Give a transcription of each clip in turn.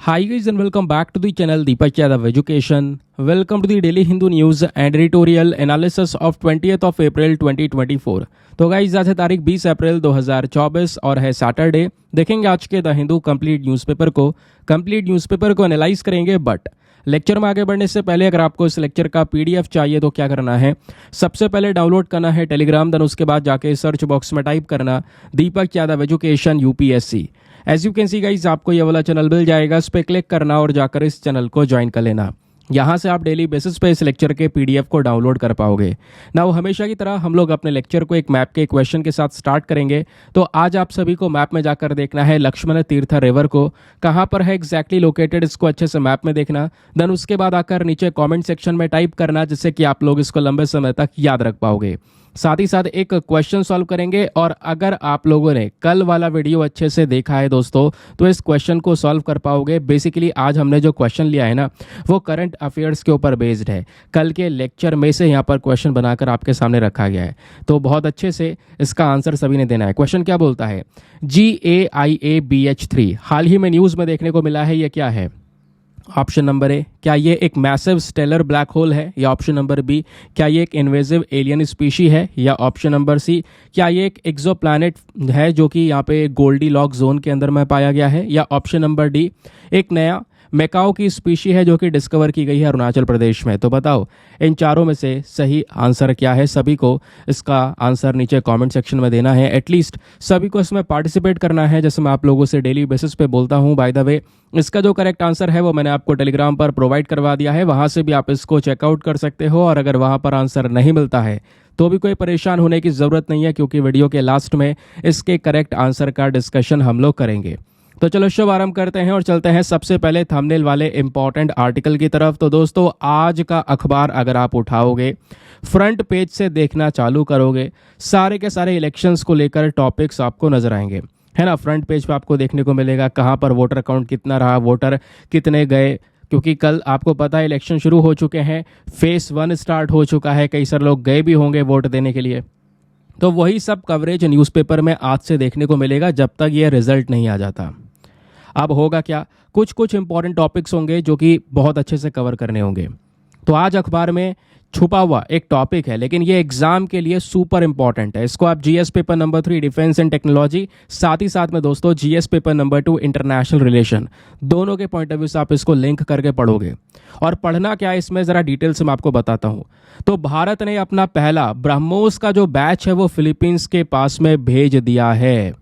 Hi guys and welcome back to the channel Deepak Yadav Education. Welcome to the daily Hindu news and editorial analysis of 20th of April 2024. तो guys आज है तारीख 20 अप्रैल 2024 और है Saturday. देखेंगे आज के द हिंदू कंप्लीट न्यूज़पेपर को एनालाइज करेंगे। बट लेक्चर में आगे बढ़ने से पहले अगर आपको इस लेक्चर का पीडीएफ चाहिए तो क्या करना है, सबसे पहले डाउनलोड करना है टेलीग्राम, देन उसके बाद जाके सर्च बॉक्स में टाइप करना Deepak Yadav education UPSC. As you can see guys आपको ये वाला चैनल मिल जाएगा, इस पर क्लिक करना और जाकर इस चैनल को ज्वाइन कर लेना। यहाँ से आप डेली बेसिस पे इस लेक्चर के पीडीएफ को डाउनलोड कर पाओगे। नाउ हमेशा की तरह हम लोग अपने लेक्चर को एक मैप के क्वेश्चन के साथ स्टार्ट करेंगे। तो आज आप सभी को मैप में जाकर देखना है लक्ष्मण तीर्थ रिवर को कहाँ पर है एग्जैक्टली लोकेटेड, इसको अच्छे से मैप में देखना। देन उसके बाद आकर नीचे कमेंट सेक्शन में टाइप करना जिससे कि आप लोग इसको लंबे समय तक याद रख पाओगे। साथ ही साथ एक क्वेश्चन सॉल्व करेंगे और अगर आप लोगों ने कल वाला वीडियो अच्छे से देखा है दोस्तों तो इस क्वेश्चन को सॉल्व कर पाओगे। बेसिकली आज हमने जो क्वेश्चन लिया है ना वो करंट अफेयर्स के ऊपर बेस्ड है। कल के लेक्चर में से यहाँ पर क्वेश्चन बनाकर आपके सामने रखा गया है, तो बहुत अच्छे से इसका आंसर सभी ने देना है। क्वेश्चन क्या बोलता है, GAIABH3 हाल ही में न्यूज़ में देखने को मिला है, ये क्या है? ऑप्शन नंबर ए, क्या ये एक मैसिव स्टेलर ब्लैक होल है? या ऑप्शन नंबर बी, क्या ये एक इन्वेजिव एलियन स्पीशी है? या ऑप्शन नंबर सी, क्या ये एक एक्सोप्लैनेट है जो कि यहाँ पे गोल्डी लॉक जोन के अंदर में पाया गया है? या ऑप्शन नंबर डी, एक नया मैकाओ की स्पीशी है जो कि डिस्कवर की गई है अरुणाचल प्रदेश में। तो बताओ इन चारों में से सही आंसर क्या है? सभी को इसका आंसर नीचे कमेंट सेक्शन में देना है। एटलीस्ट सभी को इसमें पार्टिसिपेट करना है, जैसे मैं आप लोगों से डेली बेसिस पे बोलता हूँ। बाय द वे इसका जो करेक्ट आंसर है वो मैंने आपको टेलीग्राम पर प्रोवाइड करवा दिया है, वहाँ से भी आप इसको चेकआउट कर सकते हो। और अगर वहाँ पर आंसर नहीं मिलता है तो भी कोई परेशान होने की ज़रूरत नहीं है, क्योंकि वीडियो के लास्ट में इसके करेक्ट आंसर का डिस्कशन हम लोग करेंगे। तो चलो शुभ आरंभ करते हैं और चलते हैं सबसे पहले थंबनेल वाले इंपॉर्टेंट आर्टिकल की तरफ। तो दोस्तों आज का अखबार अगर आप उठाओगे, फ्रंट पेज से देखना चालू करोगे, सारे के सारे इलेक्शंस को लेकर टॉपिक्स आपको नजर आएंगे, है ना। फ्रंट पेज पे आपको देखने को मिलेगा कहाँ पर वोटर अकाउंट कितना रहा, वोटर कितने गए, क्योंकि कल आपको पता है इलेक्शन शुरू हो चुके हैं, फेस 1 स्टार्ट हो चुका है, कई सारे लोग गए भी होंगे वोट देने के लिए। तो वही सब कवरेज न्यूज़पेपर में आज से देखने को मिलेगा जब तक ये रिजल्ट नहीं आ जाता। अब होगा क्या, कुछ इंपॉर्टेंट टॉपिक्स होंगे जो कि बहुत अच्छे से कवर करने होंगे। तो आज अखबार में छुपा हुआ एक टॉपिक है, लेकिन ये एग्जाम के लिए सुपर इंपॉर्टेंट है। इसको आप GS paper number 3 defence and technology, साथ ही साथ में दोस्तों GS paper number 2 international relation, दोनों के पॉइंट ऑफ व्यू से आप इसको लिंक करके पढ़ोगे। और पढ़ना क्या है इसमें ज़रा डिटेल से मैं आपको बताता हूँ। तो भारत ने अपना पहला ब्रह्मोस का जो बैच है वो फिलीपींस के पास में भेज दिया है।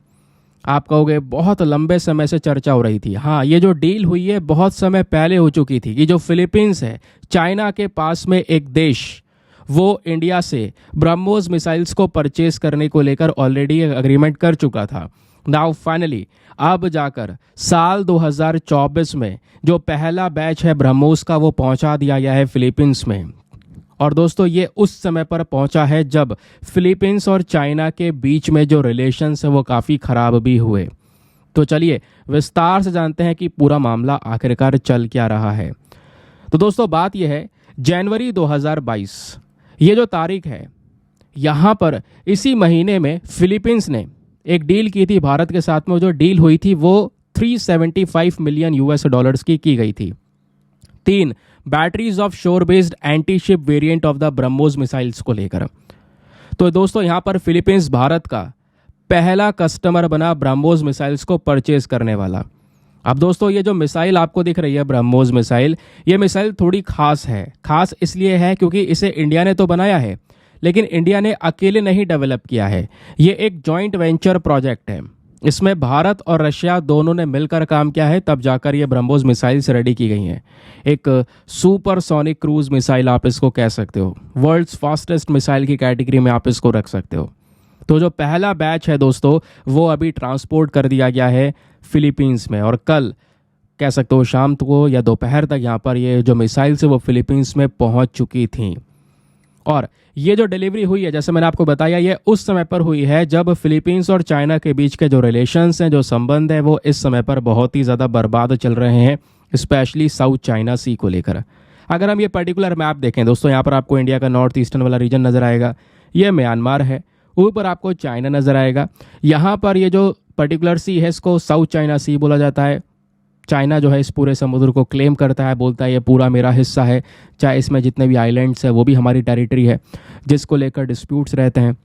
आप कहोगे बहुत लंबे समय से चर्चा हो रही थी। हाँ, ये जो डील हुई है बहुत समय पहले हो चुकी थी कि जो फिलीपींस है चाइना के पास में एक देश, वो इंडिया से ब्रह्मोस मिसाइल्स को परचेज करने को लेकर ऑलरेडी अग्रीमेंट कर चुका था। नाउ फाइनली अब जाकर साल 2024 में जो पहला बैच है ब्रह्मोस का वो पहुंचा दिया गया है फिलीपींस में। और दोस्तों ये उस समय पर पहुंचा है जब फिलीपींस और चाइना के बीच में जो रिलेशंस है वो काफ़ी ख़राब भी हुए। तो चलिए विस्तार से जानते हैं कि पूरा मामला आखिरकार चल क्या रहा है। तो दोस्तों बात यह है, जनवरी 2022 ये जो तारीख है, यहाँ पर इसी महीने में फिलीपींस ने एक डील की थी भारत के साथ में। जो डील हुई थी वो 375 मिलियन यूएस डॉलर्स की गई थी। 3 बैटरीज ऑफ शोर based anti ship variant of the BrahMos missiles को लेकर। तो दोस्तों यहाँ पर फिलीपींस भारत का पहला कस्टमर बना ब्रह्मोस मिसाइल्स को परचेज करने वाला। अब दोस्तों ये जो मिसाइल आपको दिख रही है ब्रह्मोस मिसाइल, ये मिसाइल थोड़ी खास है। खास इसलिए है क्योंकि इसे इंडिया ने तो बनाया है, लेकिन इंडिया ने अकेले नहीं डेवलप किया है। ये एक जॉइंट वेंचर प्रोजेक्ट है, इसमें भारत और रशिया दोनों ने मिलकर काम किया है, तब जाकर ये ब्रह्मोस मिसाइल्स रेडी की गई हैं। एक सुपरसोनिक क्रूज मिसाइल आप इसको कह सकते हो, वर्ल्ड्स फास्टेस्ट मिसाइल की कैटेगरी में आप इसको रख सकते हो। तो जो पहला बैच है दोस्तों वो अभी ट्रांसपोर्ट कर दिया गया है फिलीपींस में, और कल कह सकते हो शाम को या दोपहर तक यहाँ पर ये जो मिसाइल्स है वो फिलीपींस में पहुँच चुकी थी। और ये जो डिलीवरी हुई है, जैसे मैंने आपको बताया, ये उस समय पर हुई है जब फिलीपींस और चाइना के बीच के जो रिलेशंस हैं, जो संबंध है, वो इस समय पर बहुत ही ज़्यादा बर्बाद चल रहे हैं, स्पेशली साउथ चाइना सी को लेकर। अगर हम ये पर्टिकुलर मैप देखें दोस्तों, यहाँ पर आपको इंडिया का नॉर्थ ईस्टर्न वाला रीजन नज़र आएगा, ये म्यांमार है, ऊपर आपको चाइना नज़र आएगा। यहाँ पर ये जो पर्टिकुलर सी है इसको साउथ चाइना सी बोला जाता है, चाइना जो है इस पूरे समुद्र को क्लेम करता है, बोलता है ये पूरा मेरा हिस्सा है, चाहे इसमें जितने भी आइलैंड्स हैं वो भी हमारी टेरिटरी है, जिसको लेकर डिस्प्यूट्स रहते हैं।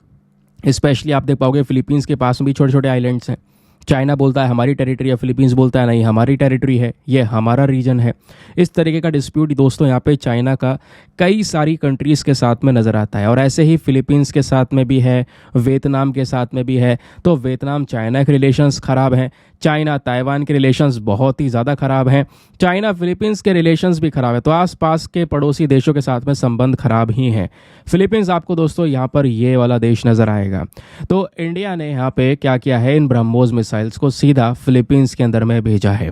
स्पेशली आप देख पाओगे फिलीपींस के पास में भी छोटे छोटे आइलैंड्स हैं। चाइना बोलता है हमारी टेरिटरी है, फिलीपींस बोलता है नहीं हमारी टेरिटरी है, ये हमारा रीजन है। इस तरीके का डिस्प्यूट दोस्तों यहाँ पे चाइना का कई सारी कंट्रीज़ के साथ में नज़र आता है, और ऐसे ही फिलीपींस के साथ में भी है, वियतनाम के साथ में भी है। तो वियतनाम चाइना के रिलेशंस ख़राब हैं, चाइना ताइवान के रिलेशंस बहुत ही ज़्यादा ख़राब हैं, चाइना फिलीपींस के रिलेशंस भी ख़राब है। तो आसपास के पड़ोसी देशों के साथ में संबंध खराब ही हैं। फिलीपींस आपको दोस्तों यहाँ पर ये वाला देश नज़र आएगा। तो इंडिया ने यहाँ पे क्या किया है, इन ब्रह्मोस मिसाइल्स को सीधा फिलीपींस के अंदर में भेजा है।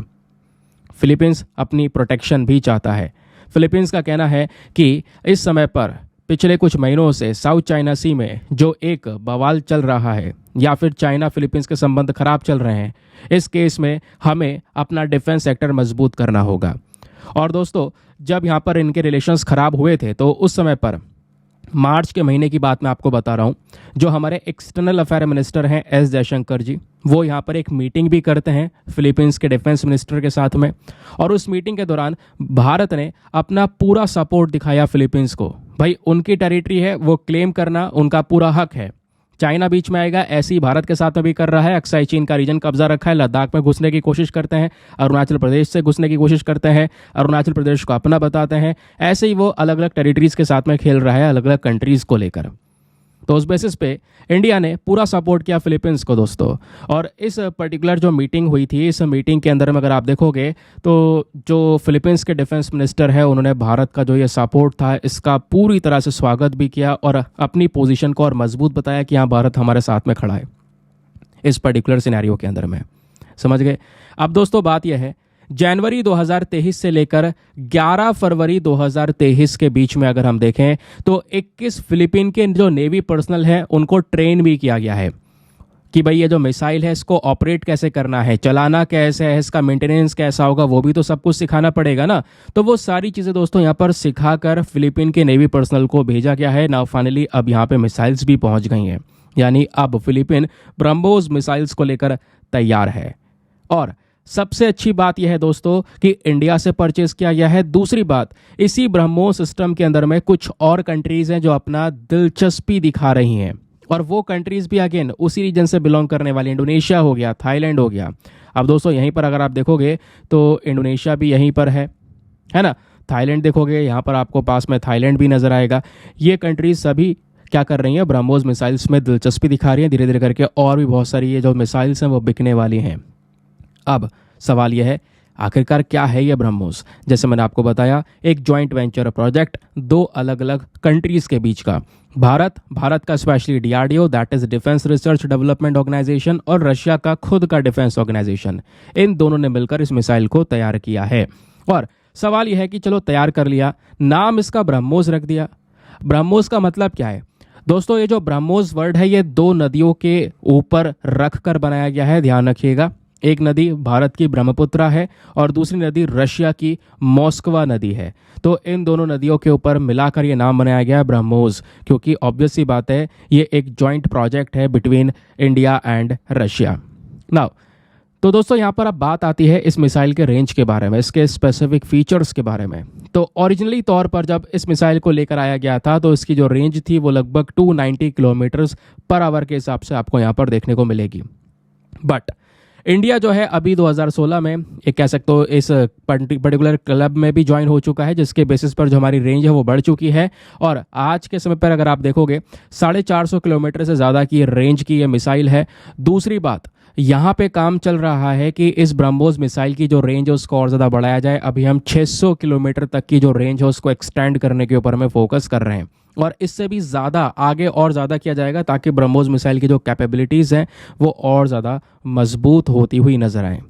फिलीपींस अपनी प्रोटेक्शन भी चाहता है। फिलीपींस का कहना है कि इस समय पर पिछले कुछ महीनों से साउथ चाइना सी में जो एक बवाल चल रहा है, या फिर चाइना फिलीपींस के संबंध खराब चल रहे हैं, इस केस में हमें अपना डिफेंस सेक्टर मजबूत करना होगा। और दोस्तों जब यहाँ पर इनके रिलेशंस खराब हुए थे, तो उस समय पर मार्च के महीने की बात मैं आपको बता रहा हूँ, जो हमारे एक्सटर्नल अफेयर मिनिस्टर हैं एस जयशंकर जी, वो यहाँ पर एक मीटिंग भी करते हैं फिलीपींस के डिफेंस मिनिस्टर के साथ में। और उस मीटिंग के दौरान भारत ने अपना पूरा सपोर्ट दिखाया फिलीपींस को। भाई उनकी टेरिटरी है, वो क्लेम करना उनका पूरा हक है। चाइना बीच में आएगा, ऐसे ही भारत के साथ में भी कर रहा है। अक्साई चीन का रीजन कब्जा रखा है, लद्दाख में घुसने की कोशिश करते हैं, अरुणाचल प्रदेश से घुसने की कोशिश करते हैं, अरुणाचल प्रदेश को अपना बताते हैं। ऐसे ही वो अलग अलग टेरिटरीज के साथ में खेल रहा है, अलग अलग कंट्रीज को लेकर। तो उस बेसिस पे इंडिया ने पूरा सपोर्ट किया फिलीपींस को दोस्तों। और इस पर्टिकुलर जो मीटिंग हुई थी, इस मीटिंग के अंदर में अगर आप देखोगे तो जो फिलीपींस के डिफेंस मिनिस्टर है, उन्होंने भारत का जो ये सपोर्ट था इसका पूरी तरह से स्वागत भी किया और अपनी पोजीशन को और मजबूत बताया कि हाँ भारत हमारे साथ में खड़ा है इस पर्टिकुलर सिनेरियो के अंदर में। समझ गए? अब दोस्तों बात यह है, जनवरी 2023 से लेकर 11 फरवरी 2023 के बीच में अगर हम देखें तो 21 फिलीपीन के जो नेवी पर्सनल है उनको ट्रेन भी किया गया है कि भाई ये जो मिसाइल है इसको ऑपरेट कैसे करना है, चलाना कैसे है, इसका मेंटेनेंस कैसा होगा, वो भी तो सब कुछ सिखाना पड़ेगा ना। तो वो सारी चीज़ें दोस्तों यहाँ पर सिखाकर फिलीपीन के नेवी पर्सनल को भेजा गया है। नाउ फाइनली अब यहाँ पे मिसाइल्स भी पहुँच गई हैं, यानी अब फिलीपीन ब्रह्मोस मिसाइल्स को लेकर तैयार है। और सबसे अच्छी बात यह है दोस्तों कि इंडिया से परचेज किया गया है। दूसरी बात, इसी ब्रह्मोस सिस्टम के अंदर में कुछ और कंट्रीज हैं जो अपना दिलचस्पी दिखा रही हैं, और वो कंट्रीज भी अगेन उसी रीजन से बिलोंग करने वाली, इंडोनेशिया हो गया, थाईलैंड हो गया। अब दोस्तों यहीं पर अगर आप देखोगे तो इंडोनेशिया भी यहीं पर है ना। थाईलैंड देखोगे, यहाँ पर आपको पास में थाईलैंड भी नजर आएगा। ये कंट्रीज सभी क्या कर रही हैं, ब्रह्मोस मिसाइल्स में दिलचस्पी दिखा रही हैं धीरे धीरे करके, और भी बहुत सारी ये जो मिसाइल्स हैं वो बिकने वाली हैं। अब सवाल यह है आखिरकार क्या है ये ब्रह्मोस। जैसे मैंने आपको बताया, एक जॉइंट वेंचर प्रोजेक्ट दो अलग अलग कंट्रीज के बीच का। भारत का specially DRDO, that is defence research development organisation, और रशिया का खुद का डिफेंस ऑर्गेनाइजेशन, इन दोनों ने मिलकर इस मिसाइल को तैयार किया है। और सवाल यह है कि चलो तैयार कर लिया, नाम इसका ब्रह्मोस रख दिया। ब्रह्मोस का मतलब क्या है दोस्तों? ये जो ब्रह्मोस वर्ड है ये दो नदियों के ऊपर रख कर बनाया गया है, ध्यान रखिएगा। एक नदी भारत की ब्रह्मपुत्रा है और दूसरी नदी रशिया की मॉस्कवा नदी है। तो इन दोनों नदियों के ऊपर मिलाकर ये नाम बनाया गया है ब्रह्मोस, क्योंकि ऑब्वियस सी बात है ये एक जॉइंट प्रोजेक्ट है between India and Russia. Now तो दोस्तों यहाँ पर अब बात आती है इस मिसाइल के रेंज के बारे में, इसके स्पेसिफिक फीचर्स के बारे में। तो ओरिजिनली तौर पर जब इस मिसाइल को लेकर आया गया था तो इसकी जो रेंज थी वो लगभग 290 किलोमीटर्स पर आवर के हिसाब से आपको यहाँ पर देखने को मिलेगी। बट इंडिया जो है अभी 2016 में एक कह सकते हो इस पर्टिकुलर क्लब में भी ज्वाइन हो चुका है, जिसके बेसिस पर जो हमारी रेंज है वो बढ़ चुकी है। और आज के समय पर अगर आप देखोगे 450 किलोमीटर से ज़्यादा की रेंज की ये मिसाइल है। दूसरी बात, यहाँ पे काम चल रहा है कि इस ब्रह्मोस मिसाइल की जो रेंज है उसको और ज़्यादा बढ़ाया जाए। अभी हम 600 किलोमीटर तक की जो रेंज है उसको एक्सटेंड करने के ऊपर में फोकस कर रहे हैं, और इससे भी ज़्यादा आगे और ज़्यादा किया जाएगा ताकि ब्रह्मोस मिसाइल की जो कैपेबिलिटीज़ हैं वो और ज़्यादा मजबूत होती हुई नजर आएँ।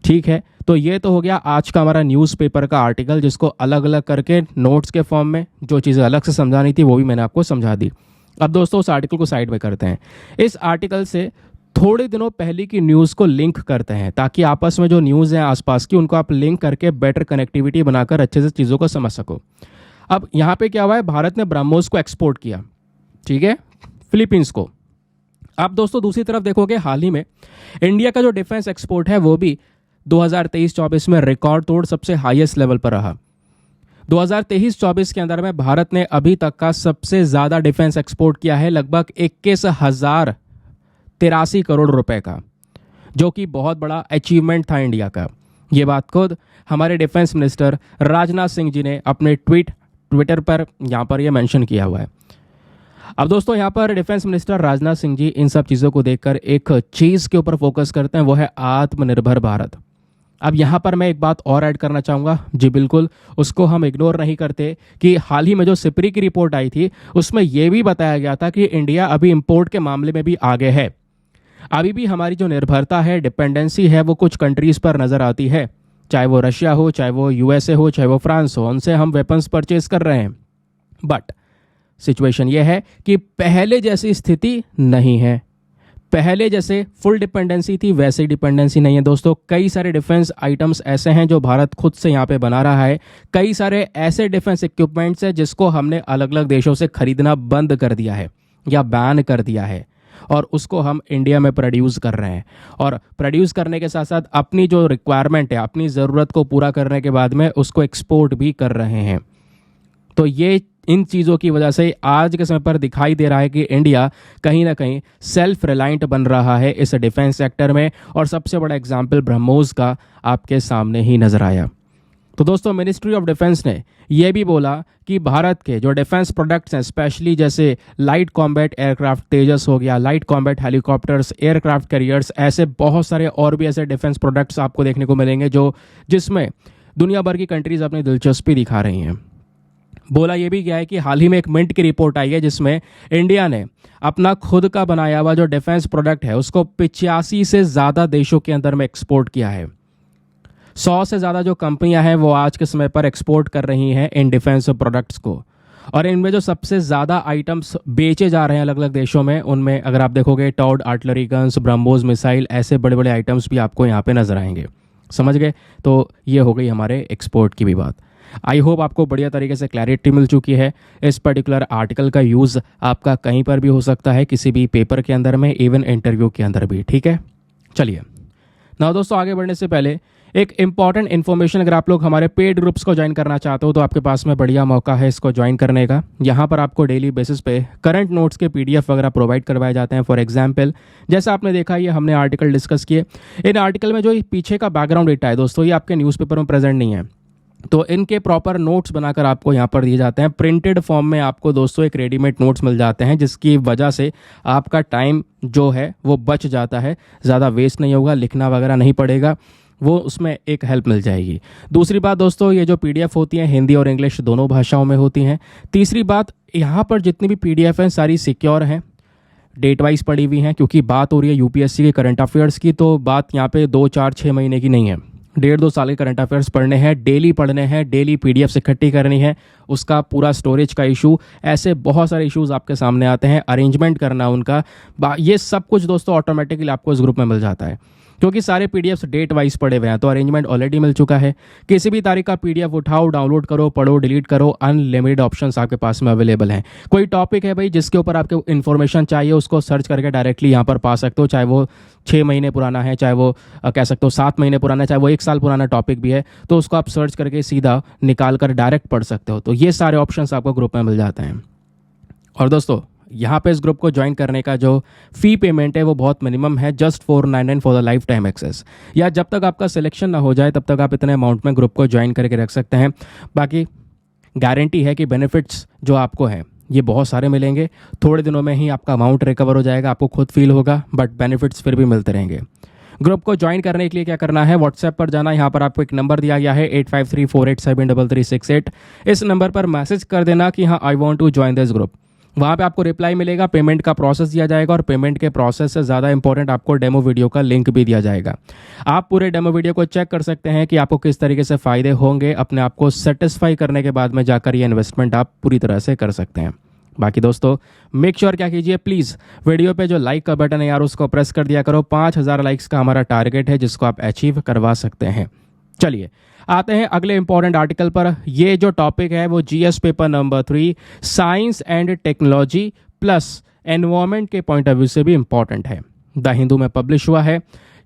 ठीक है, तो ये तो हो गया आज का हमारा न्यूज़पेपर का आर्टिकल, जिसको अलग अलग करके नोट्स के फॉर्म में जो चीज़ें अलग से समझानी थी वो भी मैंने आपको समझा दी। अब दोस्तों उस आर्टिकल को साइड में करते हैं, इस आर्टिकल से थोड़े दिनों पहले की न्यूज़ को लिंक करते हैं ताकि आपस में जो न्यूज़ है आसपास की उनको आप लिंक करके बेटर कनेक्टिविटी बनाकर अच्छे से चीज़ों को समझ सको। अब यहाँ पे क्या हुआ है, भारत ने ब्रह्मोस को एक्सपोर्ट किया, ठीक है, फिलीपींस को। अब दोस्तों दूसरी तरफ देखोगे हाल ही में इंडिया का जो डिफेंस एक्सपोर्ट है वो भी 2023-24 में रिकॉर्ड तोड़ सबसे हाईएस्ट लेवल पर रहा। 2023-24 के अंदर में भारत ने अभी तक का सबसे ज़्यादा डिफेंस एक्सपोर्ट किया है, लगभग 21,083 करोड़ रुपए का, जो कि बहुत बड़ा अचीवमेंट था इंडिया का। ये बात खुद हमारे डिफेंस मिनिस्टर राजनाथ सिंह जी ने अपने ट्विटर पर यहाँ पर ये मेंशन किया हुआ है। अब दोस्तों यहाँ पर डिफेंस मिनिस्टर राजनाथ सिंह जी इन सब चीज़ों को देखकर एक चीज़ के ऊपर फोकस करते हैं, वो है आत्मनिर्भर भारत। अब यहाँ पर मैं एक बात और ऐड करना चाहूँगा, जी बिल्कुल, उसको हम इग्नोर नहीं करते कि हाल ही में जो सिपरी की रिपोर्ट आई थी उसमें यह भी बताया गया था कि इंडिया अभी इंपोर्ट के मामले में भी आगे है। अभी भी हमारी जो निर्भरता है, डिपेंडेंसी है, वो कुछ कंट्रीज़ पर नज़र आती है, चाहे वो रशिया हो, चाहे वो यूएसए हो, चाहे वो फ्रांस हो, उनसे हम वेपन्स परचेज कर रहे हैं। बट सिचुएशन ये है कि पहले जैसी स्थिति नहीं है। पहले जैसे फुल डिपेंडेंसी थी वैसे डिपेंडेंसी नहीं है दोस्तों। कई सारे डिफेंस आइटम्स ऐसे हैं जो भारत खुद से यहाँ पे बना रहा है। कई सारे ऐसे डिफेंस इक्विपमेंट्स हैं जिसको हमने अलग अलग देशों से खरीदना बंद कर दिया है या बैन कर दिया है, और उसको हम इंडिया में प्रोड्यूस कर रहे हैं। और प्रोड्यूस करने के साथ साथ अपनी जो रिक्वायरमेंट है, अपनी ज़रूरत को पूरा करने के बाद में उसको एक्सपोर्ट भी कर रहे हैं। तो ये इन चीज़ों की वजह से आज के समय पर दिखाई दे रहा है कि इंडिया कहीं ना कहीं सेल्फ रिलायंट बन रहा है इस डिफेंस सेक्टर में, और सबसे बड़ा एग्जाम्पल ब्रह्मोस का आपके सामने ही नजर आया। तो दोस्तों, मिनिस्ट्री ऑफ डिफेंस ने यह भी बोला कि भारत के जो डिफेंस प्रोडक्ट्स हैं, स्पेशली जैसे लाइट कॉम्बैट एयरक्राफ्ट तेजस हो गया, light combat helicopters, aircraft carriers, ऐसे बहुत सारे और भी ऐसे डिफेंस प्रोडक्ट्स आपको देखने को मिलेंगे जिसमें दुनिया भर की कंट्रीज अपनी दिलचस्पी दिखा रही हैं। बोला यह भी गया है कि हाल ही में एक मिंट की रिपोर्ट आई है जिसमें इंडिया ने अपना खुद का बनाया हुआ जो डिफेंस प्रोडक्ट है उसको 85 से ज़्यादा देशों के अंदर में एक्सपोर्ट किया है। 100 से ज़्यादा जो कंपनियां हैं वो आज के समय पर एक्सपोर्ट कर रही हैं इन डिफेंस प्रोडक्ट्स को, और इनमें जो सबसे ज़्यादा आइटम्स बेचे जा रहे हैं अलग अलग देशों में, उनमें अगर आप देखोगे toured artillery guns, BrahMos missile, ऐसे बड़े बड़े आइटम्स भी आपको यहाँ पे नजर आएंगे। समझ गए? तो ये हो गई हमारे एक्सपोर्ट की भी बात। आई होप आपको बढ़िया तरीके से क्लैरिटी मिल चुकी है। इस पर्टिकुलर आर्टिकल का यूज़ आपका कहीं पर भी हो सकता है, किसी भी पेपर के अंदर में, इवन इंटरव्यू के अंदर भी। ठीक है, चलिए ना दोस्तों, आगे बढ़ने से पहले एक इंपॉर्टेंट इन्फॉर्मेशन, अगर आप लोग हमारे पेड ग्रुप्स को ज्वाइन करना चाहते हो तो आपके पास में बढ़िया मौका है इसको ज्वाइन करने का। यहाँ पर आपको डेली बेसिस पे करंट नोट्स के PDF वगैरह प्रोवाइड करवाए जाते हैं। फॉर एग्जांपल, जैसा आपने देखा ये हमने आर्टिकल डिस्कस किए, इन आर्टिकल में जो पीछे का बैकग्राउंड डेटा है दोस्तों, ये आपके न्यूज़पेपर में प्रेजेंट नहीं है, तो इनके प्रॉपर नोट्स बनाकर आपको यहाँ पर दिए जाते हैं। प्रिंटेड फॉर्म में आपको दोस्तों एक रेडीमेड नोट्स मिल जाते हैं, जिसकी वजह से आपका टाइम जो है वो बच जाता है, ज़्यादा वेस्ट नहीं होगा, लिखना वगैरह नहीं पड़ेगा, वो उसमें एक हेल्प मिल जाएगी। दूसरी बात दोस्तों, ये जो PDF होती हैं हिंदी और इंग्लिश दोनों भाषाओं में होती हैं। तीसरी बात, यहाँ पर जितनी भी PDF हैं सारी सिक्योर हैं, डेट वाइज पड़ी हुई हैं, क्योंकि बात हो रही है UPSC के करंट अफेयर्स की, तो बात यहाँ पे 2, 4, 6 महीने की नहीं है। 1.5-2 साल के करंट अफेयर्स पढ़ने हैं, डेली पढ़ने हैं, डेली PDFs इकट्ठी करनी है, उसका पूरा स्टोरेज का इशू, ऐसे बहुत सारे इश्यूज आपके सामने आते हैं, अरेंजमेंट करना उनका, ये सब कुछ दोस्तों ऑटोमेटिकली आपको इस ग्रुप में मिल जाता है, क्योंकि सारे PDFs डेट वाइज पड़े हुए हैं, तो अरेंजमेंट ऑलरेडी मिल चुका है। किसी भी तारीख का PDF उठाओ, डाउनलोड करो, पढ़ो, डिलीट करो, अनलिमिटेड ऑप्शंस आपके पास में अवेलेबल हैं। कोई टॉपिक है भाई जिसके ऊपर आपको इन्फॉर्मेशन चाहिए, उसको सर्च करके डायरेक्टली यहाँ पर पा सकते हो, चाहे वो 6 महीने पुराना है, चाहे वो कह सकते हो 7 महीने पुराना है, चाहे वो 1 साल पुराना टॉपिक भी है, तो उसको आप सर्च करके सीधा निकाल कर डायरेक्ट पढ़ सकते हो। तो ये सारे ऑप्शंस आपको ग्रुप में मिल जाते हैं। और दोस्तों, यहाँ पे इस ग्रुप को ज्वाइन करने का जो फ़ी पेमेंट है वो बहुत मिनिमम है, just 499 for the lifetime access, या जब तक आपका सिलेक्शन ना हो जाए तब तक आप इतने अमाउंट में ग्रुप को ज्वाइन करके रख सकते हैं। बाकी गारंटी है कि बेनिफिट्स जो आपको हैं ये बहुत सारे मिलेंगे। थोड़े दिनों में ही आपका अमाउंट रिकवर हो जाएगा, आपको खुद फील होगा, बट बेनिफिट्स फिर भी मिलते रहेंगे। ग्रुप को ज्वाइन करने के लिए क्या करना है, व्हाट्सएप पर जाना, यहाँ पर आपको एक नंबर दिया गया है 8534873368। इस नंबर पर मैसेज कर देना कि हाँ I want to join this group. वहाँ पे आपको रिप्लाई मिलेगा, पेमेंट का प्रोसेस दिया जाएगा, और पेमेंट के प्रोसेस से ज़्यादा इंपॉर्टेंट आपको डेमो वीडियो का लिंक भी दिया जाएगा। आप पूरे डेमो वीडियो को चेक कर सकते हैं कि आपको किस तरीके से फ़ायदे होंगे। अपने आप को सेटिस्फाई करने के बाद में जाकर ये इन्वेस्टमेंट आप पूरी तरह से कर सकते हैं। बाकी दोस्तों, मेक श्योर क्या कीजिए, प्लीज़ वीडियो पे जो लाइक का बटन है यार उसको प्रेस कर दिया करो। 5000 लाइक्स का हमारा टारगेट है जिसको आप अचीव करवा सकते हैं। चलिए आते हैं अगले इंपॉर्टेंट आर्टिकल पर। ये जो टॉपिक है वो GS paper number 3 science and technology plus environment के पॉइंट ऑफ व्यू से भी इंपॉर्टेंट है। द हिंदू में पब्लिश हुआ है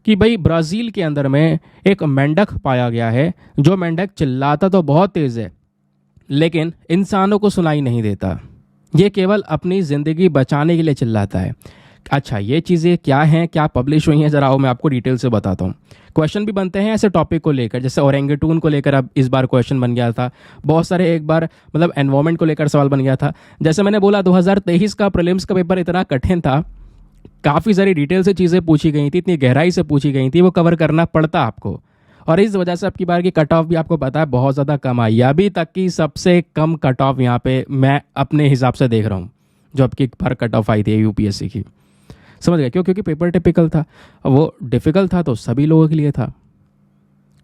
कि भाई ब्राज़ील के अंदर में एक मेंढक पाया गया है, जो मेंढक चिल्लाता तो बहुत तेज़ है लेकिन इंसानों को सुनाई नहीं देता। ये केवल अपनी ज़िंदगी बचाने के लिए चिल्लाता है। अच्छा, ये चीज़ें क्या हैं, क्या पब्लिश हुई हैं, ज़रा आओ मैं आपको डिटेल से बताता हूँ। क्वेश्चन भी बनते हैं ऐसे टॉपिक को लेकर, जैसे ओरेंगेटून को लेकर अब इस बार क्वेश्चन बन गया था। बहुत सारे एक बार मतलब एनवायरमेंट को लेकर सवाल बन गया था। जैसे मैंने बोला 2023 का प्रीलिम्स का पेपर इतना कठिन था, काफ़ी सारी डिटेल से चीज़ें पूछी गई थी, इतनी गहराई से पूछी गई थी, वो कवर करना पड़ता आपको। और इस वजह से आपकी बार की कट ऑफ भी आपको पता है बहुत ज़्यादा कम आई। अभी तक की सबसे कम कट ऑफ यहाँ पे मैं अपने हिसाब से देख रहा हूँ, जो आपकी बार कट ऑफ आई थी यूपीएससी की। समझ गए क्यों? क्योंकि पेपर टिपिकल था, वो डिफ़िकल्ट था तो सभी लोगों के लिए था।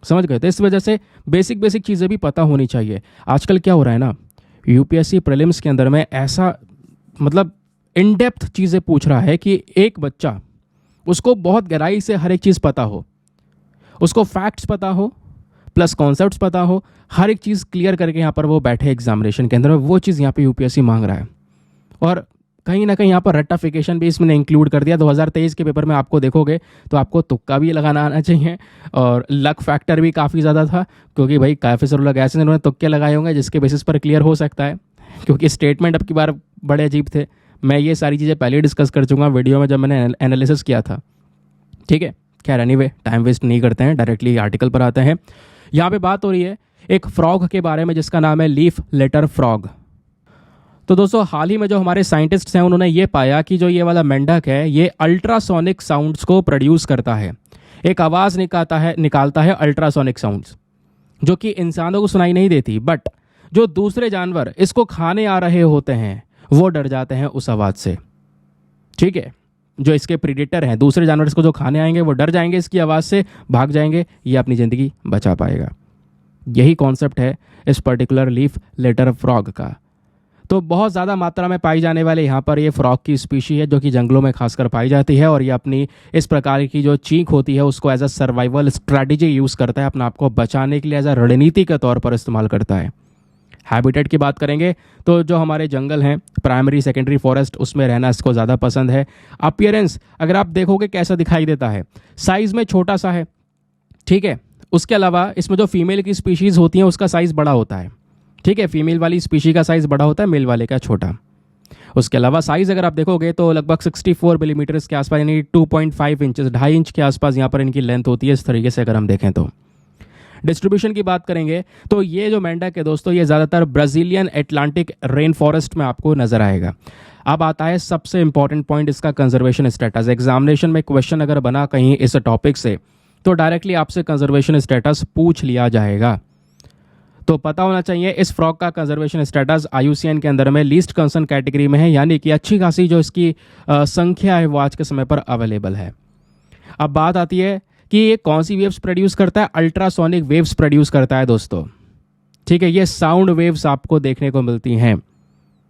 समझ गए? तो इस वजह से बेसिक बेसिक चीज़ें भी पता होनी चाहिए। आजकल क्या हो रहा है ना, यूपीएससी प्रीलिम्स के अंदर में ऐसा मतलब इन डेप्थ चीज़ें पूछ रहा है कि एक बच्चा, उसको बहुत गहराई से हर एक चीज़ पता हो, उसको फैक्ट्स पता हो प्लस कॉन्सेप्ट्स पता हो, हर एक चीज़ क्लियर करके यहाँ पर वो बैठे एग्जामिनेशन के अंदर में, वो चीज़ यहाँ पे यूपीएससी मांग रहा है। और कहीं ना कहीं यहाँ पर रट्टाफिकेशन भी इसमें इंक्लूड कर दिया। 2023 के पेपर में आपको देखोगे तो आपको तुक्का भी लगाना आना चाहिए और लक फैक्टर भी काफ़ी ज़्यादा था, क्योंकि भाई काफ़ी सारे लोग ऐसे उन्होंने तुक्के लगाए होंगे जिसके बेसिस पर क्लियर हो सकता है, क्योंकि स्टेटमेंट अब की बार बड़े अजीब थे। मैं ये सारी चीज़ें पहले डिस्कस कर चुका वीडियो में जब मैंने एनालिसिस किया था। ठीक है, खैर एनीवे टाइम वेस्ट नहीं करते हैं, डायरेक्टली आर्टिकल पर आते हैं। यहाँ पे बात हो रही है एक फ्रॉग के बारे में जिसका नाम है लीफ लेटर फ्रॉग। तो दोस्तों, हाल ही में जो हमारे साइंटिस्ट्स हैं उन्होंने ये पाया कि जो ये वाला मेंढक है ये अल्ट्रासोनिक साउंड्स को प्रोड्यूस करता है, एक आवाज़ निकालता है अल्ट्रासोनिक साउंड्स, जो कि इंसानों को सुनाई नहीं देती, बट जो दूसरे जानवर इसको खाने आ रहे होते हैं वो डर जाते हैं उस आवाज़ से। ठीक है, जो इसके प्रीडेटर हैं, दूसरे जानवर इसको जो खाने आएंगे वो डर जाएंगे इसकी आवाज़ से, भाग जाएंगे, ये अपनी ज़िंदगी बचा पाएगा। यही कॉन्सेप्ट है इस पर्टिकुलर लीफ लेटर फ्रॉग का। तो बहुत ज़्यादा मात्रा में पाई जाने वाले यहाँ पर ये फ्रॉग की स्पीशी है, जो कि जंगलों में खासकर पाई जाती है, और ये अपनी इस प्रकार की जो चीख होती है उसको as a survival strategy use करता है, अपने आप को बचाने के लिए एज अ रणनीति के तौर पर इस्तेमाल करता है। हैबिटेट की बात करेंगे तो जो हमारे जंगल हैं, प्राइमरी सेकेंडरी फॉरेस्ट, उसमें रहना इसको ज़्यादा पसंद है। अपीयरेंस अगर आप देखोगे कैसा दिखाई देता है, साइज़ में छोटा सा है। ठीक है, उसके अलावा इसमें जो फीमेल की स्पीशीज़ होती हैं उसका साइज़ बड़ा होता है। ठीक है, फीमेल वाली स्पीशी का साइज़ बड़ा होता है, मेल वाले का छोटा। उसके अलावा साइज़ अगर आप देखोगे तो लगभग 64 मिलीमीटर के आसपास, यानी 2.5 इंचेस, 2.5 इंच के आसपास यहाँ पर इनकी लेंथ होती है। इस तरीके से अगर हम देखें तो डिस्ट्रीब्यूशन की बात करेंगे तो ये जो मेंढक है दोस्तों, ये ज़्यादातर ब्राज़ीलियन एटलांटिक रेन फॉरेस्ट में आपको नजर आएगा। अब आता है सबसे इंपॉर्टेंट पॉइंट, इसका कंजर्वेशन स्टेटस। एग्जामिनेशन में क्वेश्चन अगर बना कहीं इस टॉपिक से तो डायरेक्टली आपसे कंजर्वेशन स्टेटस पूछ लिया जाएगा। तो पता होना चाहिए इस फ्रॉग का कंजर्वेशन स्टेटस IUCN के अंदर में लीस्ट कंसर्न कैटेगरी में है, यानी कि अच्छी खासी जो इसकी संख्या है वो आज के समय पर अवेलेबल है। अब बात आती है कि ये कौन सी वेव्स प्रोड्यूस करता है? अल्ट्रासोनिक वेव्स प्रोड्यूस करता है दोस्तों। ठीक है, ये साउंड वेव्स आपको देखने को मिलती हैं,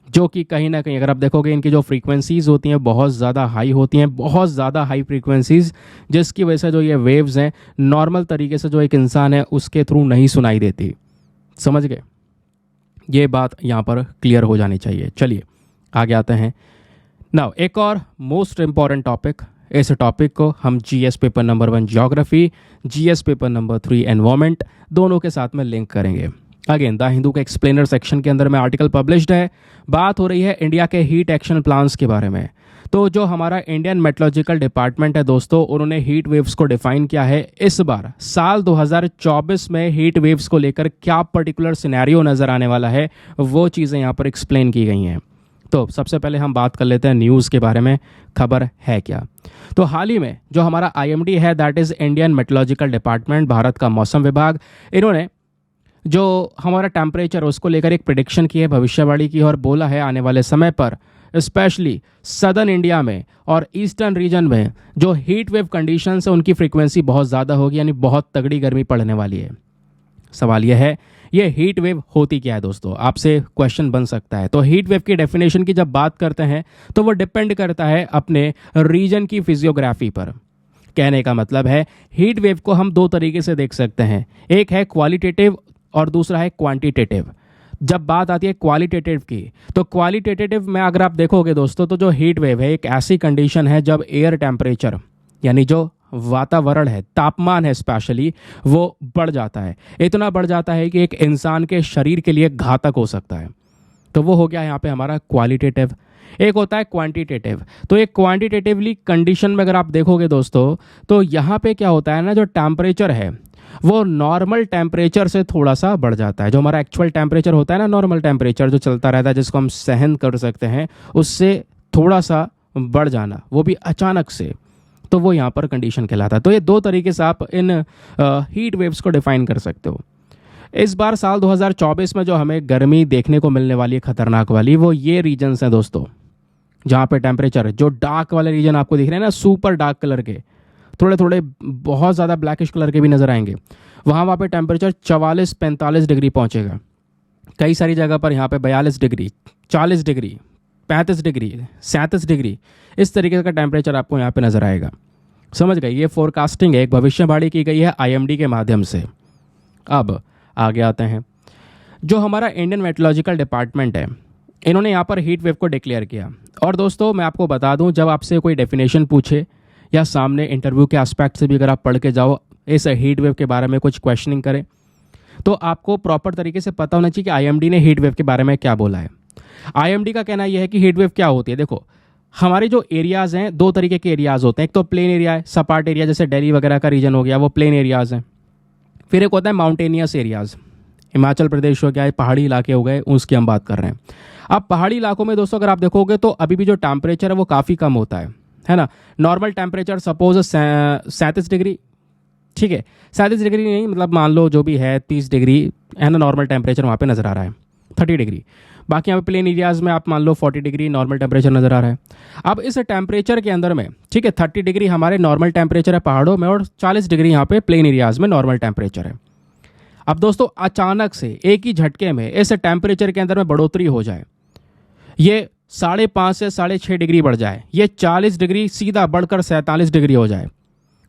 जो कि कहीं ना कहीं अगर आप देखोगे इनकी जो फ्रीक्वेंसीज होती हैं बहुत ज़्यादा हाई होती हैं, बहुत ज़्यादा हाई फ्रीक्वेंसीज, जिसकी वजह से जो ये वेव्स हैं नॉर्मल तरीके से जो एक इंसान है उसके थ्रू नहीं सुनाई देती। समझ गए? ये बात यहाँ पर क्लियर हो जानी चाहिए। चलिए आगे आते हैं। नाउ एक और मोस्ट इंपॉर्टेंट टॉपिक, इस टॉपिक को हम GS paper number 1 geography, GS paper number 3 environment दोनों के साथ में लिंक करेंगे। अगेन द हिंदू के एक्सप्लेनर सेक्शन के अंदर में आर्टिकल पब्लिश्ड है। बात हो रही है इंडिया के हीट एक्शन प्लान्स के बारे में। तो जो हमारा इंडियन मेट्रोलॉजिकल डिपार्टमेंट है दोस्तों, उन्होंने हीट वेव्स को डिफाइन किया है। इस बार साल 2024 में हीट वेव्स को लेकर क्या पर्टिकुलर सिनेरियो नज़र आने वाला है, वो चीज़ें यहाँ पर एक्सप्लेन की गई हैं। तो सबसे पहले हम बात कर लेते हैं न्यूज़ के बारे में, खबर है क्या। तो हाल ही में जो हमारा IMD है, that is Indian meteorological department, Bharat का मौसम विभाग, इन्होंने जो हमारा टेम्परेचर उसको लेकर एक प्रेडिक्शन की है, भविष्यवाणी की, और बोला है आने वाले समय पर स्पेशली सदर्न इंडिया में और ईस्टर्न रीजन में जो हीट वेव कंडीशंस है उनकी फ्रीक्वेंसी बहुत ज़्यादा होगी, यानी बहुत तगड़ी गर्मी पड़ने वाली है। सवाल यह है ये हीट वेव होती क्या है दोस्तों, आपसे क्वेश्चन बन सकता है। तो हीट वेव की डेफिनेशन की जब बात करते हैं तो वो डिपेंड करता है अपने रीजन की फिजियोग्राफी पर। कहने का मतलब है हीट वेव को हम दो तरीके से देख सकते हैं, एक है क्वालिटेटिव और दूसरा है क्वांटिटेटिव। जब बात आती है क्वालिटेटिव की, तो क्वालिटेटिव में अगर आप देखोगे दोस्तों, तो जो हीट वेव है एक ऐसी कंडीशन है जब एयर टेम्परेचर, यानी जो वातावरण है, तापमान है स्पेशली, वो बढ़ जाता है। इतना बढ़ जाता है कि एक इंसान के शरीर के लिए घातक हो सकता है। तो वो हो गया यहाँ पे हमारा क्वालिटेटिव। एक होता है क्वांटिटेटिव। तो एक क्वांटिटेटिवली कंडीशन में अगर आप देखोगे दोस्तों, तो यहाँ पे क्या होता है ना, जो टेम्परेचर है वो नॉर्मल टेम्परेचर से थोड़ा सा बढ़ जाता है। जो हमारा एक्चुअल टेम्परेचर होता है ना, नॉर्मल टेम्परेचर जो चलता रहता है, जिसको हम सहन कर सकते हैं, उससे थोड़ा सा बढ़ जाना, वो भी अचानक से, तो वो यहाँ पर कंडीशन कहलाता है। तो ये दो तरीके से आप इन हीट वेव्स को डिफाइन कर सकते हो। इस बार साल 2024 में जो हमें गर्मी देखने को मिलने वाली है खतरनाक वाली, वो ये रीजन्स हैं दोस्तों, जहाँ पे टेम्परेचर, जो डार्क वाले रीजन आपको दिख रहे हैं ना, सुपर डार्क कलर के, थोड़े थोड़े बहुत ज़्यादा ब्लैकिश कलर के भी नज़र आएंगे, वहाँ पे टेम्परेचर 44-45 डिग्री पहुँचेगा। कई सारी जगह पर यहाँ पे 42 डिग्री, 40 डिग्री, 35 डिग्री, 37 डिग्री, इस तरीके का टेम्परेचर आपको यहाँ पे नज़र आएगा। समझ गए? ये फोरकास्टिंग है, एक भविष्यवाणी की गई है IMD के माध्यम से। अब आगे आते हैं, जो हमारा इंडियन मेट्रोलॉजिकल डिपार्टमेंट है, इन्होंने यहाँ पर हीट वेव को डिक्लेयर किया। और दोस्तों मैं आपको बता दूँ, जब आपसे कोई डेफिनेशन पूछे या सामने इंटरव्यू के एस्पेक्ट से भी अगर आप पढ़ के जाओ, इस हीट वेव के बारे में कुछ क्वेश्चनिंग करें, तो आपको प्रॉपर तरीके से पता होना चाहिए कि IMD ने हीट वेव के बारे में क्या बोला है। IMD का कहना यह है कि हीट वेव क्या होती है। देखो, हमारे जो एरियाज़ हैं, दो तरीके के एरियाज़ होते हैं। एक तो प्लेन एरिया है, सपाट एरिया, जैसे दिल्ली वगैरह का रीजन हो गया, वो प्लेन एरियाज़ हैं। फिर एक होता है माउंटेनियस एरियाज़, हिमाचल प्रदेश हो गया, पहाड़ी इलाके हो गए, उसकी हम बात कर रहे हैं। अब पहाड़ी इलाकों में दोस्तों अगर आप देखोगे तो अभी भी जो टेम्परेचर है वो काफ़ी कम होता है ना। नॉर्मल टेम्परेचर सपोज 37 डिग्री, ठीक है, 37 डिग्री नहीं, मतलब मान लो जो भी है 30 डिग्री है ना, नॉर्मल टेम्परेचर वहाँ पे नज़र आ रहा है, 30 डिग्री। बाकी यहाँ पे प्लेन एरियाज़ में आप मान लो 40 डिग्री नॉर्मल टेम्परेचर नज़र आ रहा है। अब इस टेम्परेचर के अंदर में, ठीक है, 30 डिग्री हमारे नॉर्मल टेम्परेचर है पहाड़ों में, और 40 डिग्री यहाँ पे प्लेन एरियाज़ में नॉर्मल टेम्परेचर है। अब दोस्तों अचानक से एक ही झटके में इस टेम्परेचर के अंदर में बढ़ोतरी हो जाए, ये 5.5 से 6.5 डिग्री बढ़ जाए, ये 40 डिग्री सीधा बढ़कर 47 डिग्री हो जाए,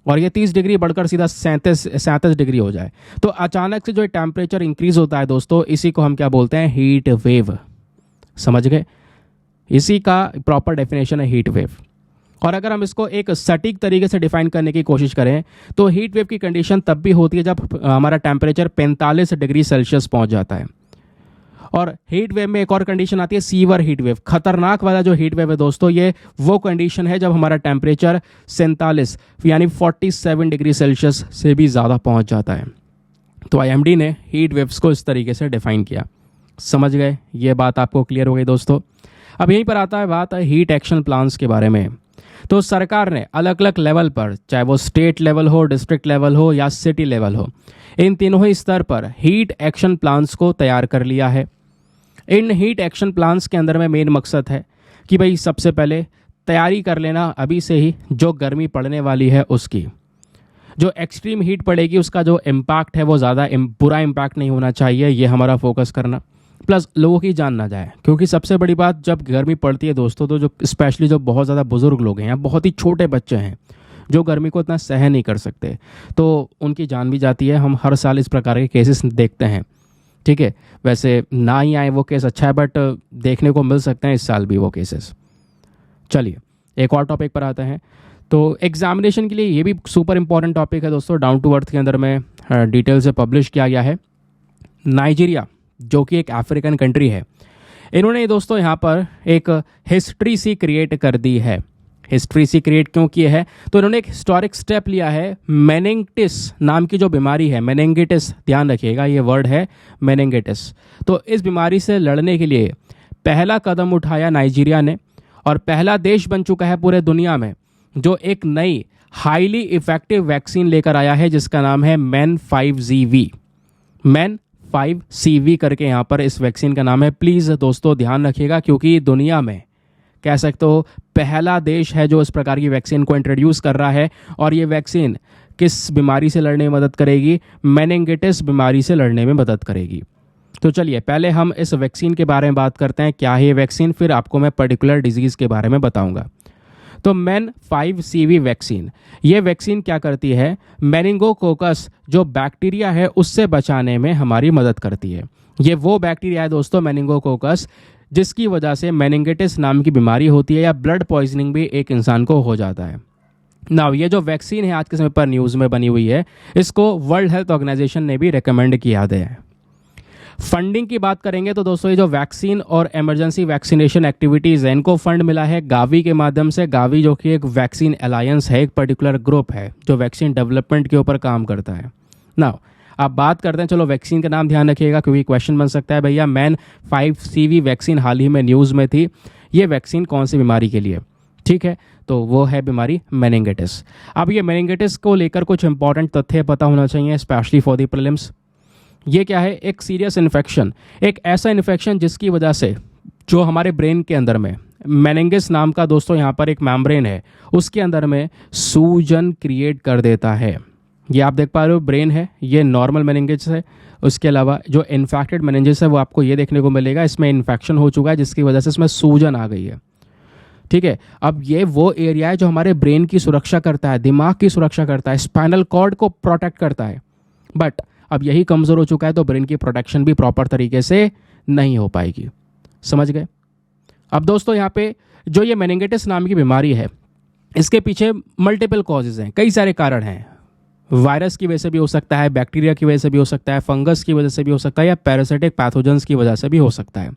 और ये 30 डिग्री बढ़कर सीधा 37 डिग्री हो जाए, तो अचानक से जो टेम्परेचर इंक्रीज होता है दोस्तों, इसी को हम क्या बोलते हैं, हीट वेव। समझ गए? इसी का प्रॉपर डेफिनेशन है हीट वेव। और अगर हम इसको एक सटीक तरीके से डिफाइन करने की कोशिश करें, तो हीट वेव की कंडीशन तब भी होती है जब हमारा टेम्परेचर 45 डिग्री सेल्सियस पहुंच जाता है। और हीट वेव में एक और कंडीशन आती है, सीवर हीट वेव। खतरनाक वाला जो हीट वेव है दोस्तों, ये वो कंडीशन है जब हमारा टेम्परेचर 47 यानी 47 डिग्री सेल्सियस से भी ज़्यादा पहुंच जाता है। तो IMD ने हीट वेव्स को इस तरीके से डिफाइन किया। समझ गए? ये बात आपको क्लियर हो गई दोस्तों। अब यहीं पर आता है बात हीट एक्शन प्लान्स के बारे में। तो सरकार ने अलग अलग लेवल पर, चाहे वो स्टेट लेवल हो, डिस्ट्रिक्ट लेवल हो या सिटी लेवल हो, इन तीनों ही स्तर पर हीट एक्शन प्लान्स को तैयार कर लिया है। इन हीट एक्शन प्लान्स के अंदर में मेन मकसद है कि भाई सबसे पहले तैयारी कर लेना अभी से ही, जो गर्मी पड़ने वाली है उसकी, जो एक्सट्रीम हीट पड़ेगी उसका जो इम्पैक्ट है वो ज़्यादा बुरा इम्पैक्ट नहीं होना चाहिए, ये हमारा फोकस करना। प्लस लोगों की जान ना जाए, क्योंकि सबसे बड़ी बात जब गर्मी पड़ती है दोस्तों, तो जो स्पेशली जो बहुत ज़्यादा बुजुर्ग लोग हैं या बहुत ही छोटे बच्चे हैं जो गर्मी को इतना सहन नहीं कर सकते, तो उनकी जान भी जाती है। हम हर साल इस प्रकार के केसेस देखते हैं, ठीक है। वैसे ना ही आए वो केस अच्छा है, बट देखने को मिल सकते हैं इस साल भी वो केसेस। चलिए एक और टॉपिक पर आते हैं। तो एग्जामिनेशन के लिए ये भी सुपर इंपॉर्टेंट टॉपिक है दोस्तों, डाउन टू अर्थ के अंदर में डिटेल से पब्लिश किया गया है। नाइजीरिया जो कि एक अफ्रीकन कंट्री है, इन्होंने दोस्तों यहाँ पर एक हिस्ट्री सी क्रिएट कर दी है। हिस्ट्री सी क्रिएट क्यों की है? तो इन्होंने एक हिस्टोरिक स्टेप लिया है। मेनिंगिटिस नाम की जो बीमारी है, मेनिंगिटिस, ध्यान रखिएगा ये वर्ड है मेनिंगिटिस। तो इस बीमारी से लड़ने के लिए पहला कदम उठाया नाइजीरिया ने, और पहला देश बन चुका है पूरे दुनिया में जो एक नई हाईली इफेक्टिव वैक्सीन लेकर आया है, जिसका नाम है MEN5CV। MEN5CV करके यहाँ पर इस वैक्सीन का नाम है। प्लीज़ दोस्तों ध्यान रखिएगा, क्योंकि दुनिया में कह सकते हो पहला देश है जो इस प्रकार की वैक्सीन को इंट्रोड्यूस कर रहा है। और ये वैक्सीन किस बीमारी से लड़ने में मदद करेगी? मेनिंगिटिस बीमारी से लड़ने में मदद करेगी। तो चलिए पहले हम इस वैक्सीन के बारे में बात करते हैं, क्या है ये वैक्सीन, फिर आपको मैं पर्टिकुलर डिजीज़ के बारे में बताऊंगा। तो MEN5CV वैक्सीन, ये वैक्सीन क्या करती है? मेनिंगोकोकस जो बैक्टीरिया है उससे बचाने में हमारी मदद करती है। ये वो बैक्टीरिया है दोस्तों मेनिंगोकोकस, जिसकी वजह से मेनिंगिटिस नाम की बीमारी होती है, या ब्लड पॉइजनिंग भी एक इंसान को हो जाता है। नाउ ये जो वैक्सीन है आज के समय पर न्यूज़ में बनी हुई है, इसको वर्ल्ड हेल्थ ऑर्गेनाइजेशन ने भी रिकमेंड किया है। फंडिंग की बात करेंगे तो दोस्तों ये जो वैक्सीन और इमरजेंसी वैक्सीनेशन एक्टिविटीज़ है, इनको फंड मिला है गावी के माध्यम से। गावी जो कि एक वैक्सीन अलायंस है, एक पर्टिकुलर ग्रुप है जो वैक्सीन डेवलपमेंट के ऊपर काम करता है। नाउ आप बात करते हैं, चलो वैक्सीन का नाम ध्यान रखिएगा क्योंकि क्वेश्चन बन सकता है भैया मैन 5CV वैक्सीन हाल ही में न्यूज़ में थी, ये वैक्सीन कौन सी बीमारी के लिए? ठीक है, तो वो है बीमारी मेनिंगिटिस। अब ये मेनिंगिटिस को लेकर कुछ इंपॉर्टेंट तथ्य पता होना चाहिए, स्पेशली फॉर द प्रीलिम्स। ये क्या है? एक सीरियस इन्फेक्शन, एक ऐसा इन्फेक्शन जिसकी वजह से जो हमारे ब्रेन के अंदर में मेनिंगिस नाम का दोस्तों यहाँ पर एक मेम्ब्रेन है, उसके अंदर में सूजन क्रिएट कर देता है। ये आप देख पा रहे हो, ब्रेन है, ये नॉर्मल मेनिंगिस है। उसके अलावा जो इन्फेक्टेड मेनिंगिस है वो आपको ये देखने को मिलेगा, इसमें इन्फेक्शन हो चुका है जिसकी वजह से इसमें सूजन आ गई है। ठीक है, अब ये वो एरिया है जो हमारे ब्रेन की सुरक्षा करता है, दिमाग की सुरक्षा करता है, स्पाइनल कॉर्ड को प्रोटेक्ट करता है। बट अब यही कमज़ोर हो चुका है तो ब्रेन की प्रोटेक्शन भी प्रॉपर तरीके से नहीं हो पाएगी। समझ गए? अब दोस्तों यहाँ पे जो ये मेनिंगिटिस नाम की बीमारी है, इसके पीछे मल्टीपल कॉजेज हैं, कई सारे कारण हैं। वायरस की वजह से भी हो सकता है, बैक्टीरिया की वजह से भी हो सकता है, फंगस की वजह से भी हो सकता है, या पैरासिटिक पैथोजेंस की वजह से भी हो सकता है।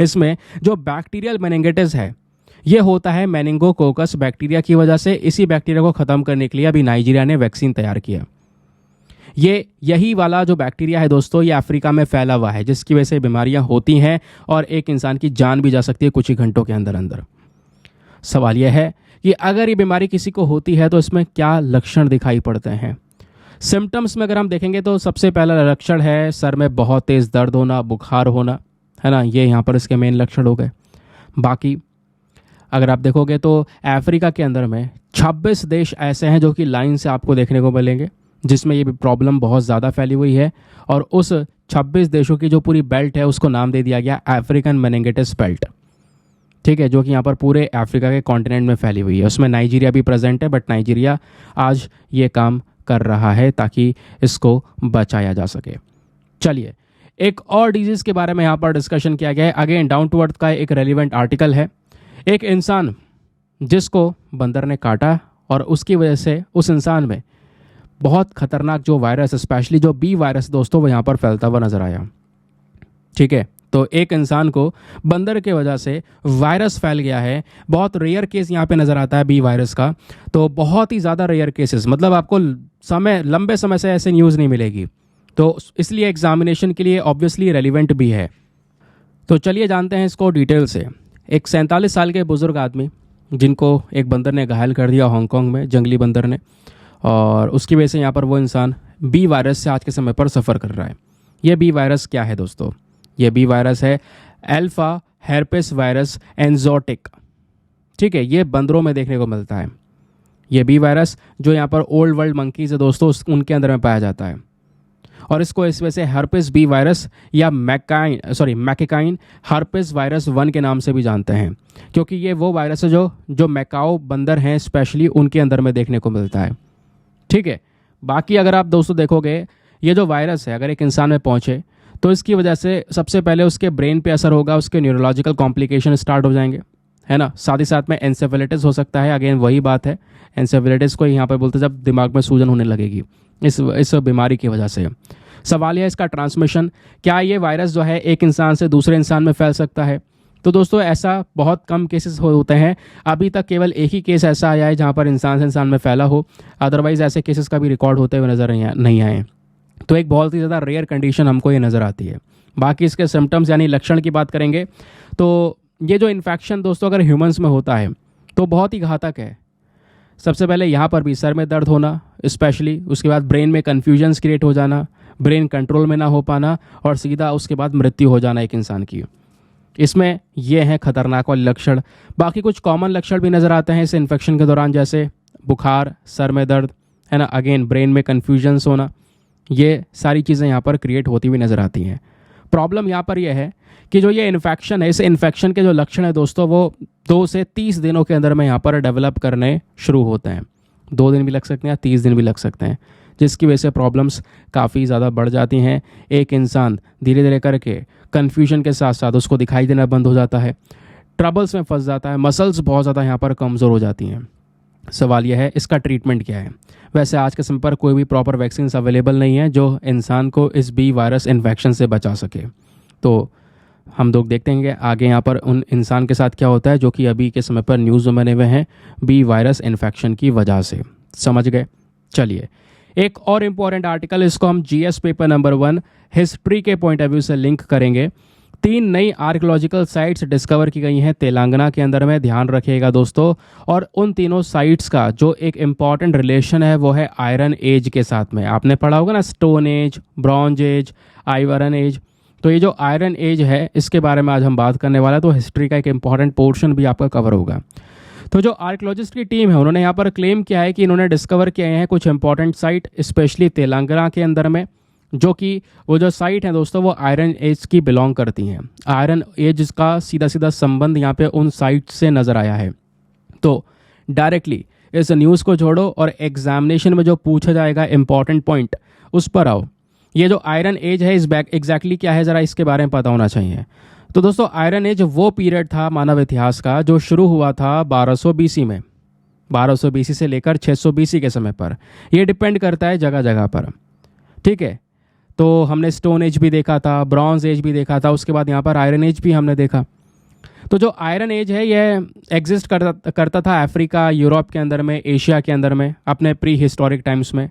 इसमें जो बैक्टीरियल मेनिंगिटिस है ये होता है मेनिंगोकोकस बैक्टीरिया की वजह से। इसी बैक्टीरिया को ख़त्म करने के लिए अभी नाइजीरिया ने वैक्सीन तैयार किया। यही वाला जो बैक्टीरिया है दोस्तों, ये अफ्रीका में फैला हुआ है जिसकी वजह से बीमारियां होती हैं और एक इंसान की जान भी जा सकती है कुछ ही घंटों के अंदर अंदर। सवाल यह है कि अगर ये बीमारी किसी को होती है तो इसमें क्या लक्षण दिखाई पड़ते हैं? सिम्टम्स में अगर हम देखेंगे तो सबसे पहला लक्षण है सर में बहुत तेज़ दर्द होना, बुखार होना, है ना, ये यहाँ पर इसके मेन लक्षण हो गए। बाकी अगर आप देखोगे तो अफ्रीका के अंदर में 26 देश ऐसे हैं जो कि लाइन से आपको देखने को मिलेंगे जिसमें ये प्रॉब्लम बहुत ज़्यादा फैली हुई है। और उस 26 देशों की जो पूरी बेल्ट है उसको नाम दे दिया गया अफ्रीकन मेनिंगिटिस बेल्ट। ठीक है, जो कि यहाँ पर पूरे अफ्रीका के कॉन्टिनेंट में फैली हुई है। उसमें नाइजीरिया भी प्रेजेंट है, बट नाइजीरिया आज ये काम कर रहा है ताकि इसको बचाया जा सके। चलिए, एक और डिजीज़ के बारे में यहाँ पर डिस्कशन किया गया है। अगेन डाउन टू अर्थ का एक रेलिवेंट आर्टिकल है। एक इंसान जिसको बंदर ने काटा और उसकी वजह से उस इंसान में बहुत खतरनाक जो वायरस, स्पेशली जो बी वायरस दोस्तों, वो यहाँ पर फैलता हुआ नजर आया। ठीक है, तो एक इंसान को बंदर के वजह से वायरस फैल गया है। बहुत रेयर केस यहाँ पे नज़र आता है बी वायरस का, तो बहुत ही ज़्यादा रेयर केसेस, मतलब आपको लंबे समय से ऐसे न्यूज़ नहीं मिलेगी, तो इसलिए एग्जामिनेशन के लिए ऑब्वियसली रेलिवेंट भी है। तो चलिए जानते हैं इसको डिटेल से। एक 47 साल के बुज़ुर्ग आदमी जिनको एक बंदर ने घायल कर दिया हांगकांग में, जंगली बंदर ने, और उसकी वजह से यहाँ पर वो इंसान बी वायरस से आज के समय पर सफ़र कर रहा है। ये बी वायरस क्या है दोस्तों? ये बी वायरस है अल्फा हेरपेस वायरस एंजोटिक। ठीक है, ये बंदरों में देखने को मिलता है। ये बी वायरस जो यहाँ पर ओल्ड वर्ल्ड मंकीज है दोस्तों, उनके अंदर में पाया जाता है। और इसको इस वजह से हर्पेस बी वायरस या मैकेकाइन हर्पेस वायरस 1 के नाम से भी जानते हैं, क्योंकि ये वो वायरस है जो मैकाओ बंदर हैं स्पेशली उनके अंदर में देखने को मिलता है। ठीक है, बाकी अगर आप दोस्तों देखोगे ये जो वायरस है अगर एक इंसान में पहुंचे तो इसकी वजह से सबसे पहले उसके ब्रेन पे असर होगा, उसके न्यूरोलॉजिकल कॉम्प्लिकेशन स्टार्ट हो जाएंगे, है ना। साथ ही साथ में एंसेफेलाइटिस हो सकता है। अगेन वही बात है, एंसेफेलाइटिस को यहाँ पर बोलते हैं जब दिमाग में सूजन होने लगेगी इस बीमारी की वजह से। सवाल है इसका ट्रांसमिशन, क्या ये वायरस जो है एक इंसान से दूसरे इंसान में फैल सकता है? तो दोस्तों ऐसा बहुत कम केसेस होते हैं। अभी तक केवल एक ही केस ऐसा आया है जहाँ पर इंसान से इंसान में फैला हो, अदरवाइज ऐसे केसेस का भी रिकॉर्ड होते हुए नज़र नहीं आए। तो एक बहुत ही ज़्यादा रेयर कंडीशन हमको ये नज़र आती है। बाकी इसके सिम्टम्स यानी लक्षण की बात करेंगे तो ये जो इन्फेक्शन दोस्तों अगर ह्यूमंस में होता है तो बहुत ही घातक है। सबसे पहले यहाँ पर भी सर में दर्द होना स्पेशली, उसके बाद ब्रेन में कन्फ्यूजन्स क्रिएट हो जाना, ब्रेन कंट्रोल में ना हो पाना, और सीधा उसके बाद मृत्यु हो जाना एक इंसान की। इसमें ये हैं खतरनाक वाले लक्षण। बाकी कुछ कॉमन लक्षण भी नज़र आते हैं इस इन्फेक्शन के दौरान, जैसे बुखार, सर में दर्द, है ना, अगेन ब्रेन में कन्फ्यूजन्स होना, ये सारी चीज़ें यहाँ पर क्रिएट होती हुई नज़र आती हैं। प्रॉब्लम यहाँ पर यह है कि जो ये इन्फेक्शन है, इस इन्फेक्शन के जो लक्षण है दोस्तों वो 2 से 30 दिनों के अंदर में यहाँ पर डेवलप करने शुरू होते हैं। 2 दिन भी लग सकते हैं, 30 दिन भी लग सकते हैं, जिसकी वजह से प्रॉब्लम्स काफ़ी ज़्यादा बढ़ जाती हैं। एक इंसान धीरे धीरे करके कन्फ्यूजन के साथ साथ उसको दिखाई देना बंद हो जाता है, ट्रबल्स में फंस जाता है, मसल्स बहुत ज़्यादा यहाँ पर कमज़ोर हो जाती हैं। सवाल यह है इसका ट्रीटमेंट क्या है। वैसे आज के समय पर कोई भी प्रॉपर वैक्सीन अवेलेबल नहीं है जो इंसान को इस बी वायरस इन्फेक्शन से बचा सके। तो हम लोग देखते हैं कि आगे यहाँ पर उन इंसान के साथ क्या होता है जो कि अभी के समय पर न्यूज़ में बने हुए हैं बी वायरस इन्फेक्शन की वजह से। समझ गए। चलिए एक और इम्पॉर्टेंट आर्टिकल, इसको हम जीएस पेपर नंबर 1 हिस्ट्री के पॉइंट ऑफ व्यू से लिंक करेंगे। 3 नई आर्कियोलॉजिकल साइट्स डिस्कवर की गई हैं तेलंगाना के अंदर में, ध्यान रखिएगा दोस्तों। और उन तीनों साइट्स का जो एक इम्पॉर्टेंट रिलेशन है वो है आयरन एज के साथ में। आपने पढ़ा होगा ना, stone age, bronze age, iron age. तो ये जो आयरन एज है इसके बारे में आज हम बात करने वाला है, तो हिस्ट्री का एक इम्पॉर्टेंट पोर्शन भी आपका कवर होगा। तो जो आर्कियोलॉजिस्ट की टीम है उन्होंने यहाँ पर क्लेम किया है कि इन्होंने डिस्कवर किए हैं कुछ इंपॉर्टेंट साइट स्पेशली तेलंगाना के अंदर में, जो कि वो जो साइट है दोस्तों वो आयरन एज की बिलोंग करती हैं। आयरन एज का सीधा सीधा संबंध यहाँ पे उन साइट से नज़र आया है। तो डायरेक्टली इस न्यूज़ को छोड़ो और एग्जामिनेशन में जो पूछा जाएगा इंपॉर्टेंट पॉइंट उस पर आओ। ये जो आयरन एज है इस एग्जैक्टली क्या है ज़रा इसके बारे में पता होना चाहिए। तो दोस्तों आयरन एज वो पीरियड था मानव इतिहास का जो शुरू हुआ था 1200 बीसी में, 1200 बीसी से लेकर 600 बीसी के समय पर। ये डिपेंड करता है जगह जगह पर, ठीक है। तो हमने स्टोन एज भी देखा था, ब्रॉन्ज एज भी देखा था, उसके बाद यहाँ पर आयरन एज भी हमने देखा। तो जो आयरन एज है ये एग्जिस्ट करता था अफ्रीका, यूरोप के अंदर में, एशिया के अंदर में अपने प्री हिस्टोरिक टाइम्स में।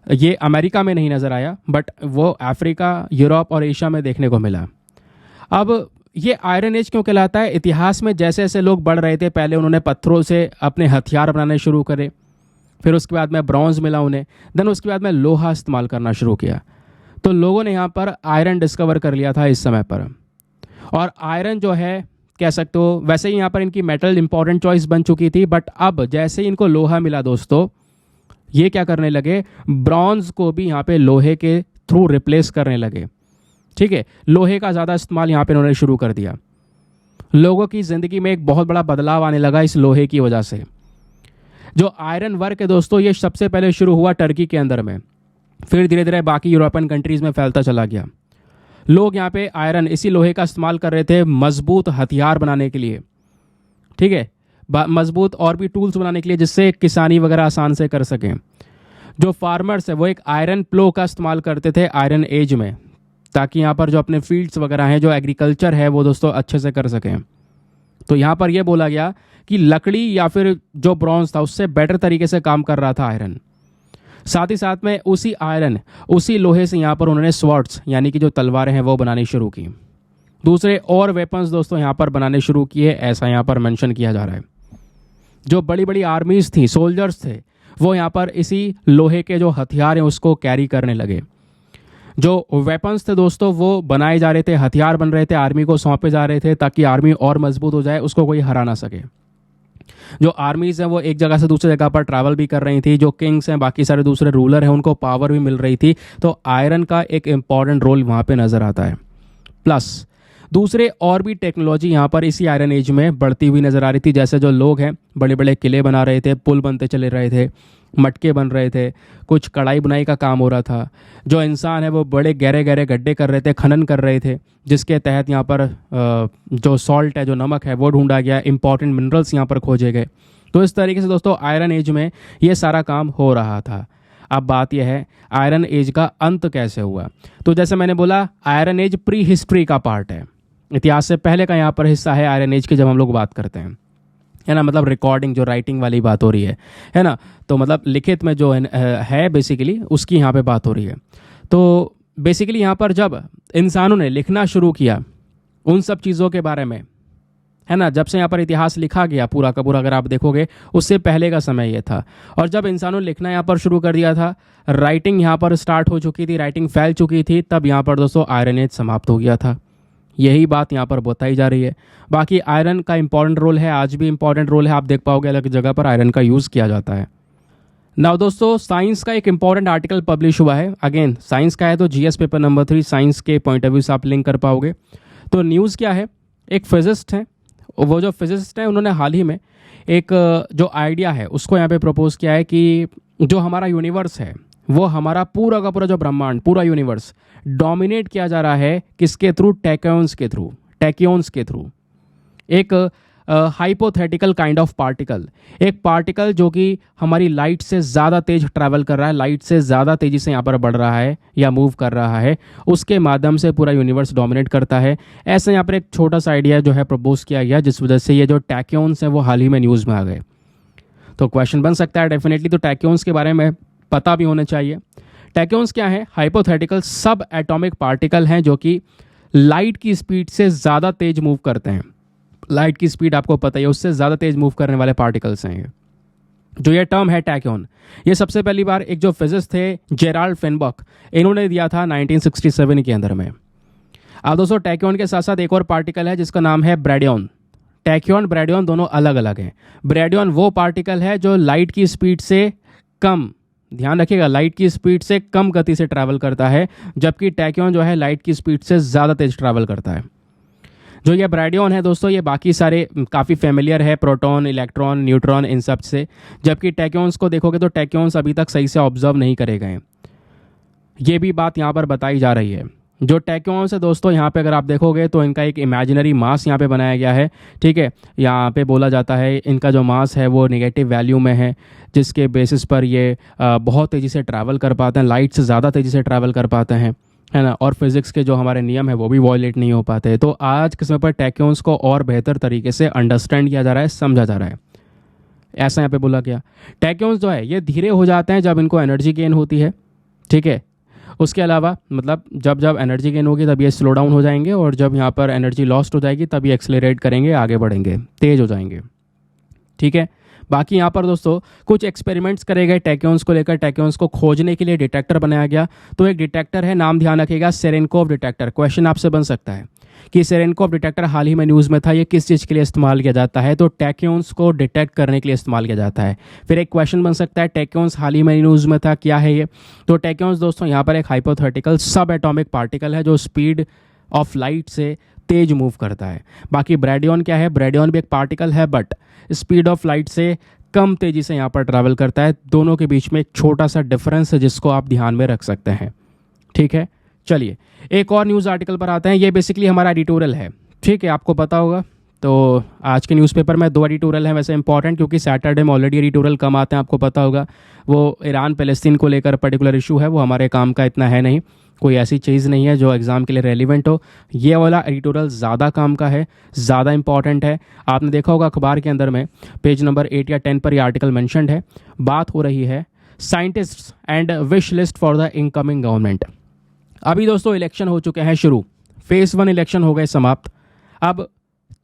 ये अमेरिका में नहीं नज़र आया बट वो अफ्रीका, यूरोप और एशिया में देखने को मिला। अब ये आयरन एज क्यों कहलाता है? इतिहास में जैसे जैसे लोग बढ़ रहे थे, पहले उन्होंने पत्थरों से अपने हथियार बनाने शुरू करे, फिर उसके बाद में ब्रॉन्ज मिला उन्हें, देन उसके बाद में लोहा इस्तेमाल करना शुरू किया। तो लोगों ने यहाँ पर आयरन डिस्कवर कर लिया था इस समय पर। और आयरन जो है कह सकते हो, वैसे ही यहाँ पर इनकी मेटल इंपॉर्टेंट चॉइस बन चुकी थी, बट अब जैसे ही इनको लोहा मिला दोस्तों, ये क्या करने लगे, ब्रॉन्ज को भी यहाँ पे लोहे के थ्रू रिप्लेस करने लगे। ठीक है, लोहे का ज़्यादा इस्तेमाल यहाँ पे इन्होंने शुरू कर दिया। लोगों की ज़िंदगी में एक बहुत बड़ा बदलाव आने लगा इस लोहे की वजह से। जो आयरन वर्क है दोस्तों ये सबसे पहले शुरू हुआ टर्की के अंदर में, फिर धीरे धीरे बाकी यूरोपियन कंट्रीज़ में फैलता चला गया। लोग यहाँ पे आयरन, इसी लोहे का इस्तेमाल कर रहे थे मजबूत हथियार बनाने के लिए, ठीक है, मजबूत और भी टूल्स बनाने के लिए जिससे किसानी वगैरह आसान से कर सकें। जो फार्मर्स है वो एक आयरन प्लो का इस्तेमाल करते थे आयरन एज में, ताकि यहाँ पर जो अपने फील्ड्स वगैरह हैं, जो एग्रीकल्चर है वो दोस्तों अच्छे से कर सकें। तो यहाँ पर यह बोला गया कि लकड़ी या फिर जो ब्रॉन्ज था उससे बेटर तरीके से काम कर रहा था आयरन। साथ ही साथ में उसी आयरन, उसी लोहे से यहाँ पर उन्होंने स्वॉर्ड्स यानी कि जो तलवारें हैं वो बनानी शुरू की। दूसरे और वेपन्स दोस्तों यहाँ पर बनाने शुरू किए, ऐसा यहाँ पर मेंशन किया जा रहा है। जो बड़ी बड़ी आर्मीज थी, सोल्जर्स थे, वो यहाँ पर इसी लोहे के जो हथियार हैं उसको कैरी करने लगे। जो वेपन्स थे दोस्तों वो बनाए जा रहे थे, हथियार बन रहे थे, आर्मी को सौंपे जा रहे थे ताकि आर्मी और मजबूत हो जाए, उसको कोई हरा ना सके। जो आर्मीज हैं वो एक जगह से दूसरी जगह पर ट्रैवल भी कर रही थी, जो किंग्स हैं, बाकी सारे दूसरे रूलर हैं, उनको पावर भी मिल रही थी। तो आयरन का एक इम्पॉर्टेंट रोल वहाँ पे नज़र आता है। प्लस दूसरे और भी टेक्नोलॉजी यहाँ पर इसी आयरन एज में बढ़ती हुई नज़र आ रही थी। जैसे जो लोग हैं बड़े बड़े किले बना रहे थे, पुल बनते चले रहे थे, मटके बन रहे थे, कुछ कढ़ाई बुनाई का काम हो रहा था। जो इंसान है वो बड़े गहरे गहरे गड्ढे कर रहे थे, खनन कर रहे थे, जिसके तहत यहाँ पर जो सॉल्ट है, जो नमक है वो ढूंढा गया, इंपॉर्टेंट मिनरल्स यहाँ पर खोजे गए। तो इस तरीके से दोस्तों आयरन एज में ये सारा काम हो रहा था। अब बात यह है आयरन एज का अंत कैसे हुआ। तो जैसे मैंने बोला आयरन एज प्री हिस्ट्री का पार्ट है, इतिहास से पहले का यहाँ पर हिस्सा है आयरन एज की जब हम लोग बात करते हैं, है ना। मतलब रिकॉर्डिंग, जो राइटिंग वाली बात हो रही है ना। तो मतलब लिखित में जो है बेसिकली उसकी यहाँ पे बात हो रही है। तो बेसिकली यहाँ पर जब इंसानों ने लिखना शुरू किया उन सब चीज़ों के बारे में, है ना, जब से यहाँ पर इतिहास लिखा गया पूरा का पूरा, अगर आप देखोगे उससे पहले का समय ये था। और जब इंसानों ने लिखना यहाँ पर शुरू कर दिया था, राइटिंग यहाँ पर स्टार्ट हो चुकी थी, राइटिंग फैल चुकी थी, तब यहाँ पर दोस्तों आयरन एज समाप्त हो गया था। यही बात यहाँ पर बताई जा रही है। बाकी आयरन का इंपॉर्टेंट रोल है, आज भी इंपॉर्टेंट रोल है, आप देख पाओगे अलग जगह पर आयरन का यूज़ किया जाता है। नाउ दोस्तों साइंस का एक इंपॉर्टेंट आर्टिकल पब्लिश हुआ है। अगेन साइंस का है तो जीएस पेपर नंबर 3 साइंस के पॉइंट ऑफ व्यू से आप लिंक कर पाओगे। तो न्यूज़ क्या है, एक फिजिस्ट है, वो जो फिजिस्ट हैं उन्होंने हाल ही में एक जो आइडिया है उसको यहाँ पे प्रपोज किया है कि जो हमारा यूनिवर्स है वो हमारा पूरा का पूरा जो ब्रह्मांड, पूरा यूनिवर्स डोमिनेट किया जा रहा है किसके थ्रू, टैक्योन्स के थ्रू, टैक्योन्स के थ्रू। एक हाइपोथेटिकल काइंड ऑफ पार्टिकल, एक पार्टिकल जो कि हमारी लाइट से ज़्यादा तेज ट्रैवल कर रहा है, लाइट से ज़्यादा तेज़ी से यहाँ पर बढ़ रहा है या मूव कर रहा है, उसके माध्यम से पूरा यूनिवर्स डोमिनेट करता है। ऐसा यहाँ पर एक छोटा सा आइडिया जो है प्रपोज किया गया, जिस वजह से ये जो टैक्योन्स हैं वो हाल ही में न्यूज़ में आ गए। तो क्वेश्चन बन सकता है डेफिनेटली, तो टैक्योन्स के बारे में पता भी होना चाहिए। टैक्योन्स क्या है? हाइपोथेटिकल सब एटॉमिक पार्टिकल हैं जो कि लाइट की स्पीड से ज़्यादा तेज मूव करते हैं। लाइट की स्पीड आपको पता ही है, उससे ज़्यादा तेज मूव करने वाले पार्टिकल्स हैं ये। जो ये टर्म है टैक्योन, ये सबसे पहली बार एक जो फिजिस्ट थे जेराल्ड फेनबर्ग, इन्होंने दिया था 1967 के अंदर में। अब दोस्तों टैक्योन के साथ साथ एक और पार्टिकल है जिसका नाम है ब्रैडियन। टैक्योन ब्रैडियन दोनों अलग अलग हैं। ब्रैडियन वो पार्टिकल है जो लाइट की स्पीड से कम, ध्यान रखिएगा, लाइट की स्पीड से कम गति से ट्रैवल करता है, जबकि टैक्योन जो है लाइट की स्पीड से ज़्यादा तेज ट्रैवल करता है। जो ये ब्रैडियन है दोस्तों, ये बाकी सारे काफ़ी फेमिलियर है, प्रोटॉन, इलेक्ट्रॉन, न्यूट्रॉन, इन सब से, जबकि टैक्योन्स को देखोगे तो टैक्योन्स अभी तक सही से ऑब्जर्व नहीं करे गए। ये भी बात यहाँ पर बताई जा रही है। जो टैक्योन्स है दोस्तों, यहाँ पे अगर आप देखोगे तो इनका एक इमेजिनरी मास यहाँ पे बनाया गया है, ठीक है। यहाँ पे बोला जाता है इनका जो मास है वो नेगेटिव वैल्यू में है, जिसके बेसिस पर ये बहुत तेज़ी से ट्रैवल कर पाते हैं, लाइट से ज़्यादा तेज़ी से ट्रैवल कर पाते हैं, है ना। और फिज़िक्स के जो हमारे नियम है वो भी वॉयलेट नहीं हो पाते। तो आज के समय पर टैक्योन्स को और बेहतर तरीके से अंडरस्टैंड किया जा रहा है, समझा जा रहा है, ऐसा यहाँ पे बोला गया। टैक्योन्स जो है ये धीरे हो जाते हैं जब इनको एनर्जी गेन होती है, ठीक है। उसके अलावा मतलब जब एनर्जी गेन होगी तब ये स्लो डाउन हो जाएंगे, और जब यहाँ पर एनर्जी लॉस्ट हो जाएगी तब ये एक्सेलरेट करेंगे, आगे बढ़ेंगे, तेज़ हो जाएंगे, ठीक है। बाकी यहाँ पर दोस्तों कुछ एक्सपेरिमेंट्स करे गए टैक्योन्स को लेकर। टैक्योन्स को खोजने के लिए डिटेक्टर बनाया गया। तो एक डिटेक्टर है, नाम ध्यान रखिएगा, सेरेनकोव डिटेक्टर। क्वेश्चन आपसे बन सकता है कि सेरेनकोव डिटेक्टर हाल ही में न्यूज़ में था, ये किस चीज़ के लिए इस्तेमाल किया जाता है? तो टैक्योन्स को डिटेक्ट करने के लिए इस्तेमाल किया जाता है। फिर एक क्वेश्चन बन सकता है, टैक्योन्स हाल ही में न्यूज़ में था, क्या है ये? तो टैक्योन्स दोस्तों यहाँ पर एक हाइपोथेटिकल सब एटॉमिक पार्टिकल है जो स्पीड ऑफ लाइट से तेज मूव करता है। बाकी ब्रैडियन क्या है? ब्रैडियन भी एक पार्टिकल है बट स्पीड ऑफ लाइट से कम तेज़ी से यहाँ पर ट्रैवल करता है। दोनों के बीच में एक छोटा सा डिफरेंस है जिसको आप ध्यान में रख सकते हैं, ठीक है। चलिए एक और न्यूज़ आर्टिकल पर आते हैं। ये बेसिकली हमारा एडिटोरियल है, ठीक है, आपको पता होगा। तो आज के न्यूज़पेपर में 2 एडिटोरियल हैं वैसे इंपॉर्टेंट, क्योंकि सैटरडे में ऑलरेडी एडिटोरियल कम आते हैं, आपको पता होगा। वो ईरान पैलेस्तीन को लेकर पर्टिकुलर इशू है, वो हमारे काम का इतना है नहीं, कोई ऐसी चीज़ नहीं है जो एग्ज़ाम के लिए रेलिवेंट हो। ये वाला एडिटोरियल ज़्यादा काम का है, ज़्यादा इंपॉर्टेंट है। आपने देखा होगा अखबार के अंदर में पेज नंबर 8 या 10 पर ये आर्टिकल मैंशनड है। बात हो रही है scientists and wish list for the incoming government. अभी दोस्तों इलेक्शन हो चुके हैं शुरू, फेज़ 1 इलेक्शन हो गए समाप्त। अब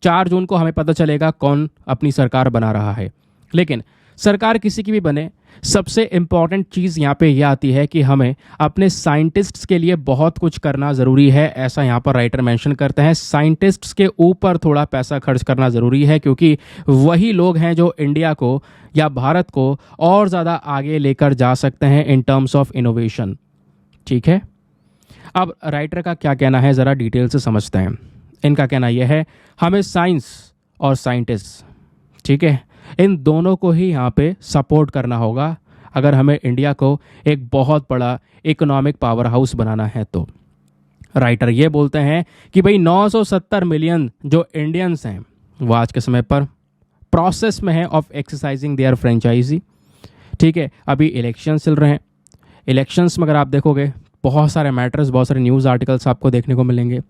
4 जून को हमें पता चलेगा कौन अपनी सरकार बना रहा है। लेकिन सरकार किसी की भी बने, सबसे इम्पॉर्टेंट चीज़ यहाँ पे यह आती है कि हमें अपने साइंटिस्ट्स के लिए बहुत कुछ करना ज़रूरी है। ऐसा यहाँ पर राइटर मेंशन करते हैं, साइंटिस्ट्स के ऊपर थोड़ा पैसा खर्च करना ज़रूरी है, क्योंकि वही लोग हैं जो इंडिया को या भारत को और ज़्यादा आगे लेकर जा सकते हैं इन टर्म्स ऑफ इनोवेशन, ठीक है। अब राइटर का क्या कहना है ज़रा डिटेल से समझते हैं। इनका कहना यह है, हमें साइंस और साइंटिस्ट, ठीक है, इन दोनों को ही यहाँ पे सपोर्ट करना होगा अगर हमें इंडिया को एक बहुत बड़ा इकोनॉमिक पावर हाउस बनाना है। तो राइटर ये बोलते हैं कि भाई 970 मिलियन जो इंडियंस हैं वो आज के समय पर प्रोसेस में है ऑफ एक्सरसाइजिंग देयर फ्रेंचाइजी, ठीक है। अभी इलेक्शन चल रहे हैं, इलेक्शंस में अगर आप देखोगे बहुत सारे मैटर्स, बहुत सारे न्यूज़ आर्टिकल्स आपको देखने को मिलेंगे।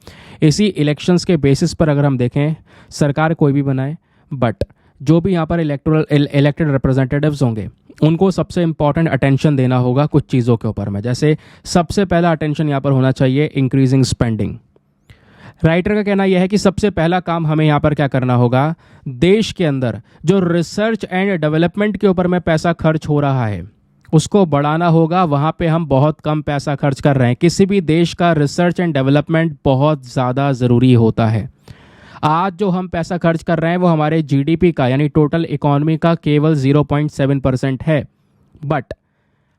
इसी इलेक्शंस के बेसिस पर अगर हम देखें, सरकार कोई भी बनाए, बट जो भी यहाँ पर इलेक्टेड रिप्रेजेंटेटिव्स होंगे उनको सबसे इंपॉर्टेंट अटेंशन देना होगा कुछ चीज़ों के ऊपर में। जैसे सबसे पहला अटेंशन यहाँ पर होना चाहिए इंक्रीजिंग स्पेंडिंग। राइटर का कहना यह है कि सबसे पहला काम हमें यहाँ पर क्या करना होगा, देश के अंदर जो रिसर्च एंड डेवलपमेंट के ऊपर में पैसा खर्च हो रहा है उसको बढ़ाना होगा। वहाँ पे हम बहुत कम पैसा खर्च कर रहे हैं। किसी भी देश का रिसर्च एंड डेवलपमेंट बहुत ज़्यादा ज़रूरी होता है। आज जो हम पैसा खर्च कर रहे हैं वो हमारे जीडीपी का यानी टोटल इकोनॉमी का केवल 0.7% है, बट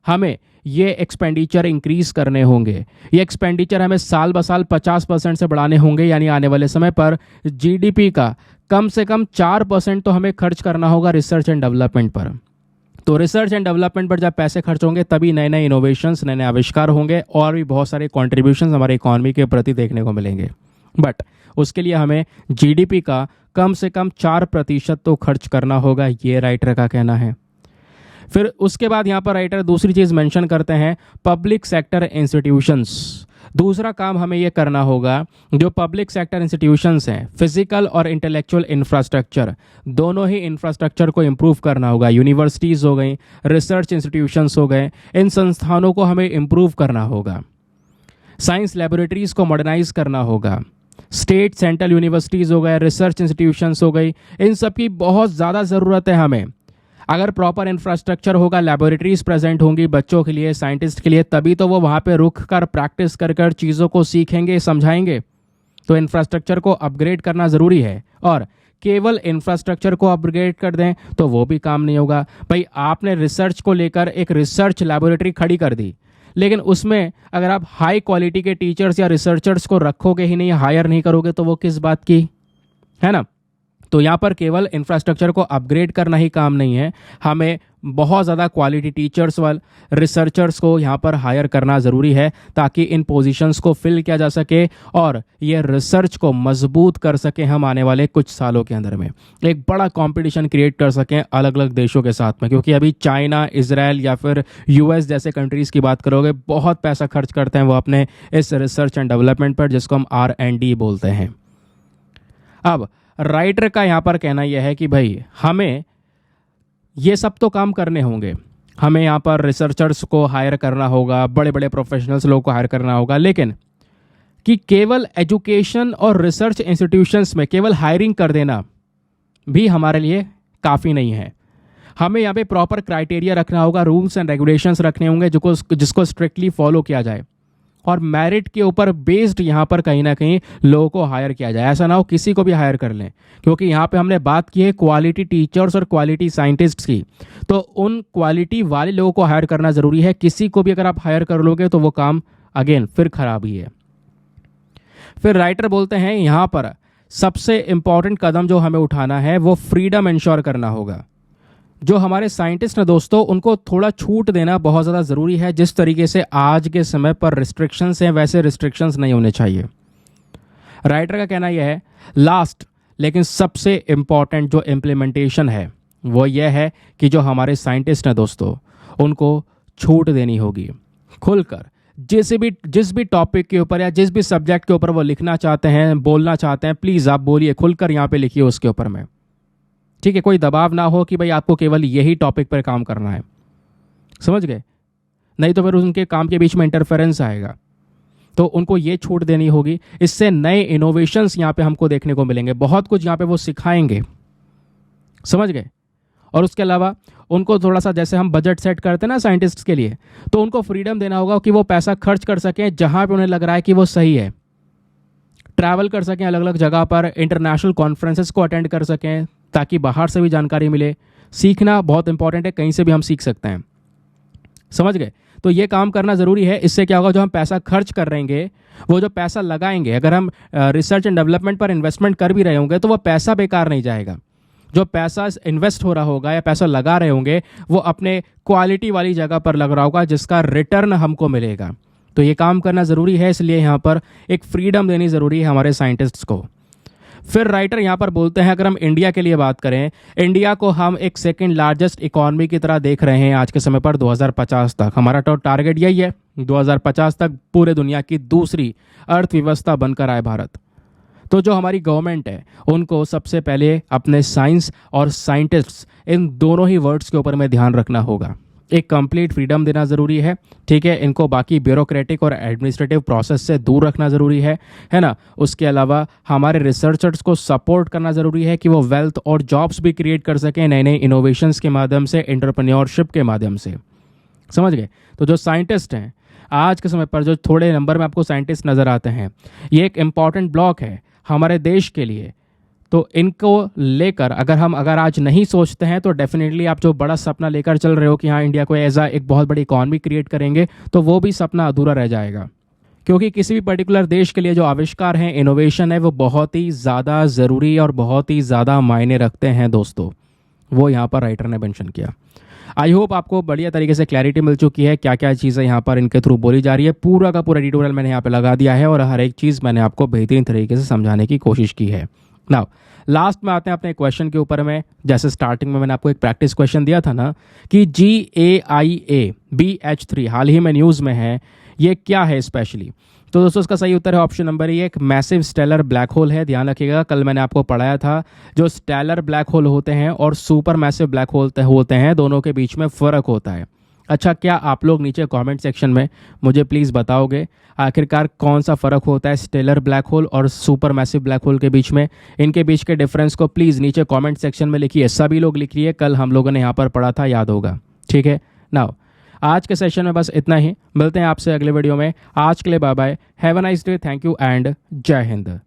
हमें ये एक्सपेंडिचर इंक्रीज करने होंगे। ये एक्सपेंडिचर हमें साल ब साल 50% से बढ़ाने होंगे, यानी आने वाले समय पर जीडीपी का कम से कम 4% तो हमें खर्च करना होगा रिसर्च एंड डेवलपमेंट पर। तो रिसर्च एंड डेवलपमेंट पर जब पैसे खर्च होंगे तभी नए नए इनोवेशंस, नए नए आविष्कार होंगे और भी बहुत सारे कॉन्ट्रीब्यूशंस हमारे इकोनॉमी के प्रति देखने को मिलेंगे। बट उसके लिए हमें जीडीपी का कम से कम 4% तो खर्च करना होगा, ये राइटर का कहना है। फिर उसके बाद यहाँ पर राइटर दूसरी चीज़ मेंशन करते हैं, पब्लिक सेक्टर इंस्टीट्यूशंस। दूसरा काम हमें ये करना होगा, जो पब्लिक सेक्टर इंस्टीट्यूशंस हैं, फिजिकल और इंटेलेक्चुअल इंफ्रास्ट्रक्चर, दोनों ही इंफ्रास्ट्रक्चर को इम्प्रूव करना होगा। यूनिवर्सिटीज़ हो गई, रिसर्च इंस्टीट्यूशंस हो गए, इन संस्थानों को हमें इम्प्रूव करना होगा। साइंस लेबोरेटरीज़ को मॉडर्नाइज करना होगा। स्टेट सेंट्रल यूनिवर्सिटीज़ हो गए, रिसर्च इंस्टीट्यूशंस हो गई, इन सब की बहुत ज़्यादा ज़रूरत है हमें। अगर प्रॉपर इंफ्रास्ट्रक्चर होगा, लेबोरेटरीज प्रेजेंट होंगी बच्चों के लिए, साइंटिस्ट के लिए, तभी तो वो वहाँ पे रुक कर प्रैक्टिस कर कर चीज़ों को सीखेंगे, समझाएंगे। तो इंफ्रास्ट्रक्चर को अपग्रेड करना ज़रूरी है। और केवल इंफ्रास्ट्रक्चर को अपग्रेड कर दें तो वो भी काम नहीं होगा। भाई आपने रिसर्च को लेकर एक रिसर्च लेबोरेटरी खड़ी कर दी, लेकिन उसमें अगर आप हाई क्वालिटी के टीचर्स या रिसर्चर्स को रखोगे ही नहीं, हायर नहीं करोगे, तो वो किस बात की, है ना। तो यहाँ पर केवल इंफ्रास्ट्रक्चर को अपग्रेड करना ही काम नहीं है, हमें बहुत ज़्यादा क्वालिटी टीचर्स वाले रिसर्चर्स को यहाँ पर हायर करना ज़रूरी है, ताकि इन पोजीशंस को फिल किया जा सके और ये रिसर्च को मजबूत कर सकें हम आने वाले कुछ सालों के अंदर में। एक बड़ा कंपटीशन क्रिएट कर सकें अलग अलग देशों के साथ में, क्योंकि अभी चाइना, इजराइल या फिर यूएस जैसे कंट्रीज़ की बात करोगे, बहुत पैसा खर्च करते हैं वो अपने इस रिसर्च एंड डेवलपमेंट पर, जिसको हम R&D बोलते हैं। अब राइटर का यहाँ पर कहना यह है कि भाई हमें ये सब तो काम करने होंगे, हमें यहाँ पर रिसर्चर्स को हायर करना होगा, बड़े बड़े प्रोफेशनल्स लोगों को हायर करना होगा, लेकिन कि केवल एजुकेशन और रिसर्च इंस्टीट्यूशंस में केवल हायरिंग कर देना भी हमारे लिए काफ़ी नहीं है। हमें यहाँ पे प्रॉपर क्राइटेरिया रखना होगा, रूल्स एंड रेगुलेशंस रखने होंगे जिसको स्ट्रिक्टली फॉलो किया जाए, और मेरिट के ऊपर बेस्ड यहाँ पर कहीं ना कहीं लोगों को हायर किया जाए। ऐसा ना हो किसी को भी हायर कर लें, क्योंकि यहाँ पे हमने बात की है क्वालिटी टीचर्स और क्वालिटी साइंटिस्ट्स की, तो उन क्वालिटी वाले लोगों को हायर करना ज़रूरी है। किसी को भी अगर आप हायर कर लोगे तो वो काम अगेन फिर खराब ही है। फिर राइटर बोलते हैं यहाँ पर सबसे इंपॉर्टेंट कदम जो हमें उठाना है वो फ्रीडम इंश्योर करना होगा। जो हमारे साइंटिस्ट हैं दोस्तों, उनको थोड़ा छूट देना बहुत ज़्यादा ज़रूरी है। जिस तरीके से आज के समय पर रिस्ट्रिक्शंस हैं, वैसे रिस्ट्रिक्शंस नहीं होने चाहिए। राइटर का कहना यह है, लास्ट लेकिन सबसे इम्पॉर्टेंट जो इम्प्लीमेंटेशन है वो यह है कि जो हमारे साइंटिस्ट हैं दोस्तों, उनको छूट देनी होगी खुलकर। जिस भी टॉपिक के ऊपर या जिस भी सब्जेक्ट के ऊपर वो लिखना चाहते हैं, बोलना चाहते हैं, प्लीज़ आप बोलिए, खुलकर यहाँ पे लिखिए उसके ऊपर में, ठीक है। कोई दबाव ना हो कि भाई आपको केवल यही टॉपिक पर काम करना है, समझ गए। नहीं तो फिर उनके काम के बीच में इंटरफेरेंस आएगा। तो उनको ये छूट देनी होगी। इससे नए इनोवेशंस यहाँ पे हमको देखने को मिलेंगे, बहुत कुछ यहाँ पे वो सिखाएंगे, समझ गए। और उसके अलावा उनको थोड़ा सा, जैसे हम बजट सेट करते हैं ना साइंटिस्ट्स के लिए, तो उनको फ्रीडम देना होगा कि वो पैसा खर्च कर सकें जहाँ पे उन्हें लग रहा है कि वो सही है। ट्रैवल कर सकें अलग अलग जगह पर, इंटरनेशनल कॉन्फ्रेंसेस को अटेंड कर सकें, ताकि बाहर से भी जानकारी मिले। सीखना बहुत इंपॉर्टेंट है, कहीं से भी हम सीख सकते हैं, समझ गए। तो ये काम करना ज़रूरी है। इससे क्या होगा, जो हम पैसा खर्च कर रहेंगे, वो जो पैसा लगाएंगे, अगर हम रिसर्च एंड डेवलपमेंट पर इन्वेस्टमेंट कर भी रहे होंगे तो वो पैसा बेकार नहीं जाएगा। जो पैसा इन्वेस्ट हो रहा होगा या पैसा लगा रहे होंगे, वो अपने क्वालिटी वाली जगह पर लग रहा होगा जिसका रिटर्न हमको मिलेगा। तो ये काम करना ज़रूरी है, इसलिए यहाँ पर एक फ्रीडम देनी ज़रूरी है हमारे साइंटिस्ट्स को। फिर राइटर यहाँ पर बोलते हैं, अगर हम इंडिया के लिए बात करें, इंडिया को हम एक सेकंड लार्जेस्ट इकॉनमी की तरह देख रहे हैं आज के समय पर। 2050 तक हमारा तो टारगेट यही है, 2050 तक पूरे दुनिया की दूसरी अर्थव्यवस्था बनकर आए भारत। तो जो हमारी गवर्नमेंट है, उनको सबसे पहले अपने साइंस और साइंटिस्ट्स, इन दोनों ही वर्ड्स के ऊपर में ध्यान रखना होगा। एक कंप्लीट फ्रीडम देना ज़रूरी है, ठीक है। इनको बाकी ब्यूरोक्रेटिक और एडमिनिस्ट्रेटिव प्रोसेस से दूर रखना ज़रूरी है ना। उसके अलावा हमारे रिसर्चर्स को सपोर्ट करना ज़रूरी है कि वो वेल्थ और जॉब्स भी क्रिएट कर सकें नए नए इनोवेशंस के माध्यम से, एंटरप्रेन्योरशिप के माध्यम से, समझ गए। तो जो साइंटिस्ट हैं आज के समय पर, जो थोड़े नंबर में आपको साइंटिस्ट नज़र आते हैं, ये एक इम्पॉर्टेंट ब्लॉक है हमारे देश के लिए। तो इनको लेकर अगर आज नहीं सोचते हैं, तो डेफिनेटली आप जो बड़ा सपना लेकर चल रहे हो कि हाँ इंडिया को एज एक बहुत बड़ी इकॉनमी क्रिएट करेंगे, तो वो भी सपना अधूरा रह जाएगा। क्योंकि किसी भी पर्टिकुलर देश के लिए जो आविष्कार हैं, इनोवेशन है, वो बहुत ही ज़्यादा ज़रूरी और बहुत ही ज़्यादा मायने रखते हैं दोस्तों। वो यहाँ पर राइटर ने मेंशन किया। आई होप आपको बढ़िया तरीके से क्लैरिटी मिल चुकी है क्या क्या चीज़ें यहाँ पर इनके थ्रू बोली जा रही है। पूरा का पूरा ट्यूटोरियल मैंने यहाँ पे लगा दिया है और हर एक चीज़ मैंने आपको बेहतरीन तरीके से समझाने की कोशिश की है। नाउ लास्ट में आते हैं अपने क्वेश्चन के ऊपर में। जैसे स्टार्टिंग में मैंने आपको एक प्रैक्टिस क्वेश्चन दिया था ना कि GAIA BH3 हाल ही में न्यूज़ में है, ये क्या है स्पेशली। तो दोस्तों इसका सही उत्तर है ऑप्शन नंबर ए, एक मैसिव स्टेलर ब्लैक होल है। ध्यान रखिएगा, कल मैंने आपको पढ़ाया था जो स्टेलर ब्लैक होल होते हैं और सुपर मैसिव ब्लैक होल होते हैं, दोनों के बीच में फ़र्क होता है। अच्छा, क्या आप लोग नीचे कमेंट सेक्शन में मुझे प्लीज़ बताओगे आखिरकार कौन सा फ़र्क होता है स्टेलर ब्लैक होल और सुपर मैसिव ब्लैक होल के बीच में? इनके बीच के डिफरेंस को प्लीज़ नीचे कमेंट सेक्शन में लिखिए, सभी लोग लिखिए, कल हम लोगों ने यहाँ पर पढ़ा था, याद होगा। ठीक है, नाउ आज के सेशन में बस इतना ही, मिलते हैं आपसे अगले वीडियो में। आज के लिए bye bye, have a nice day, thank you and जय हिंद।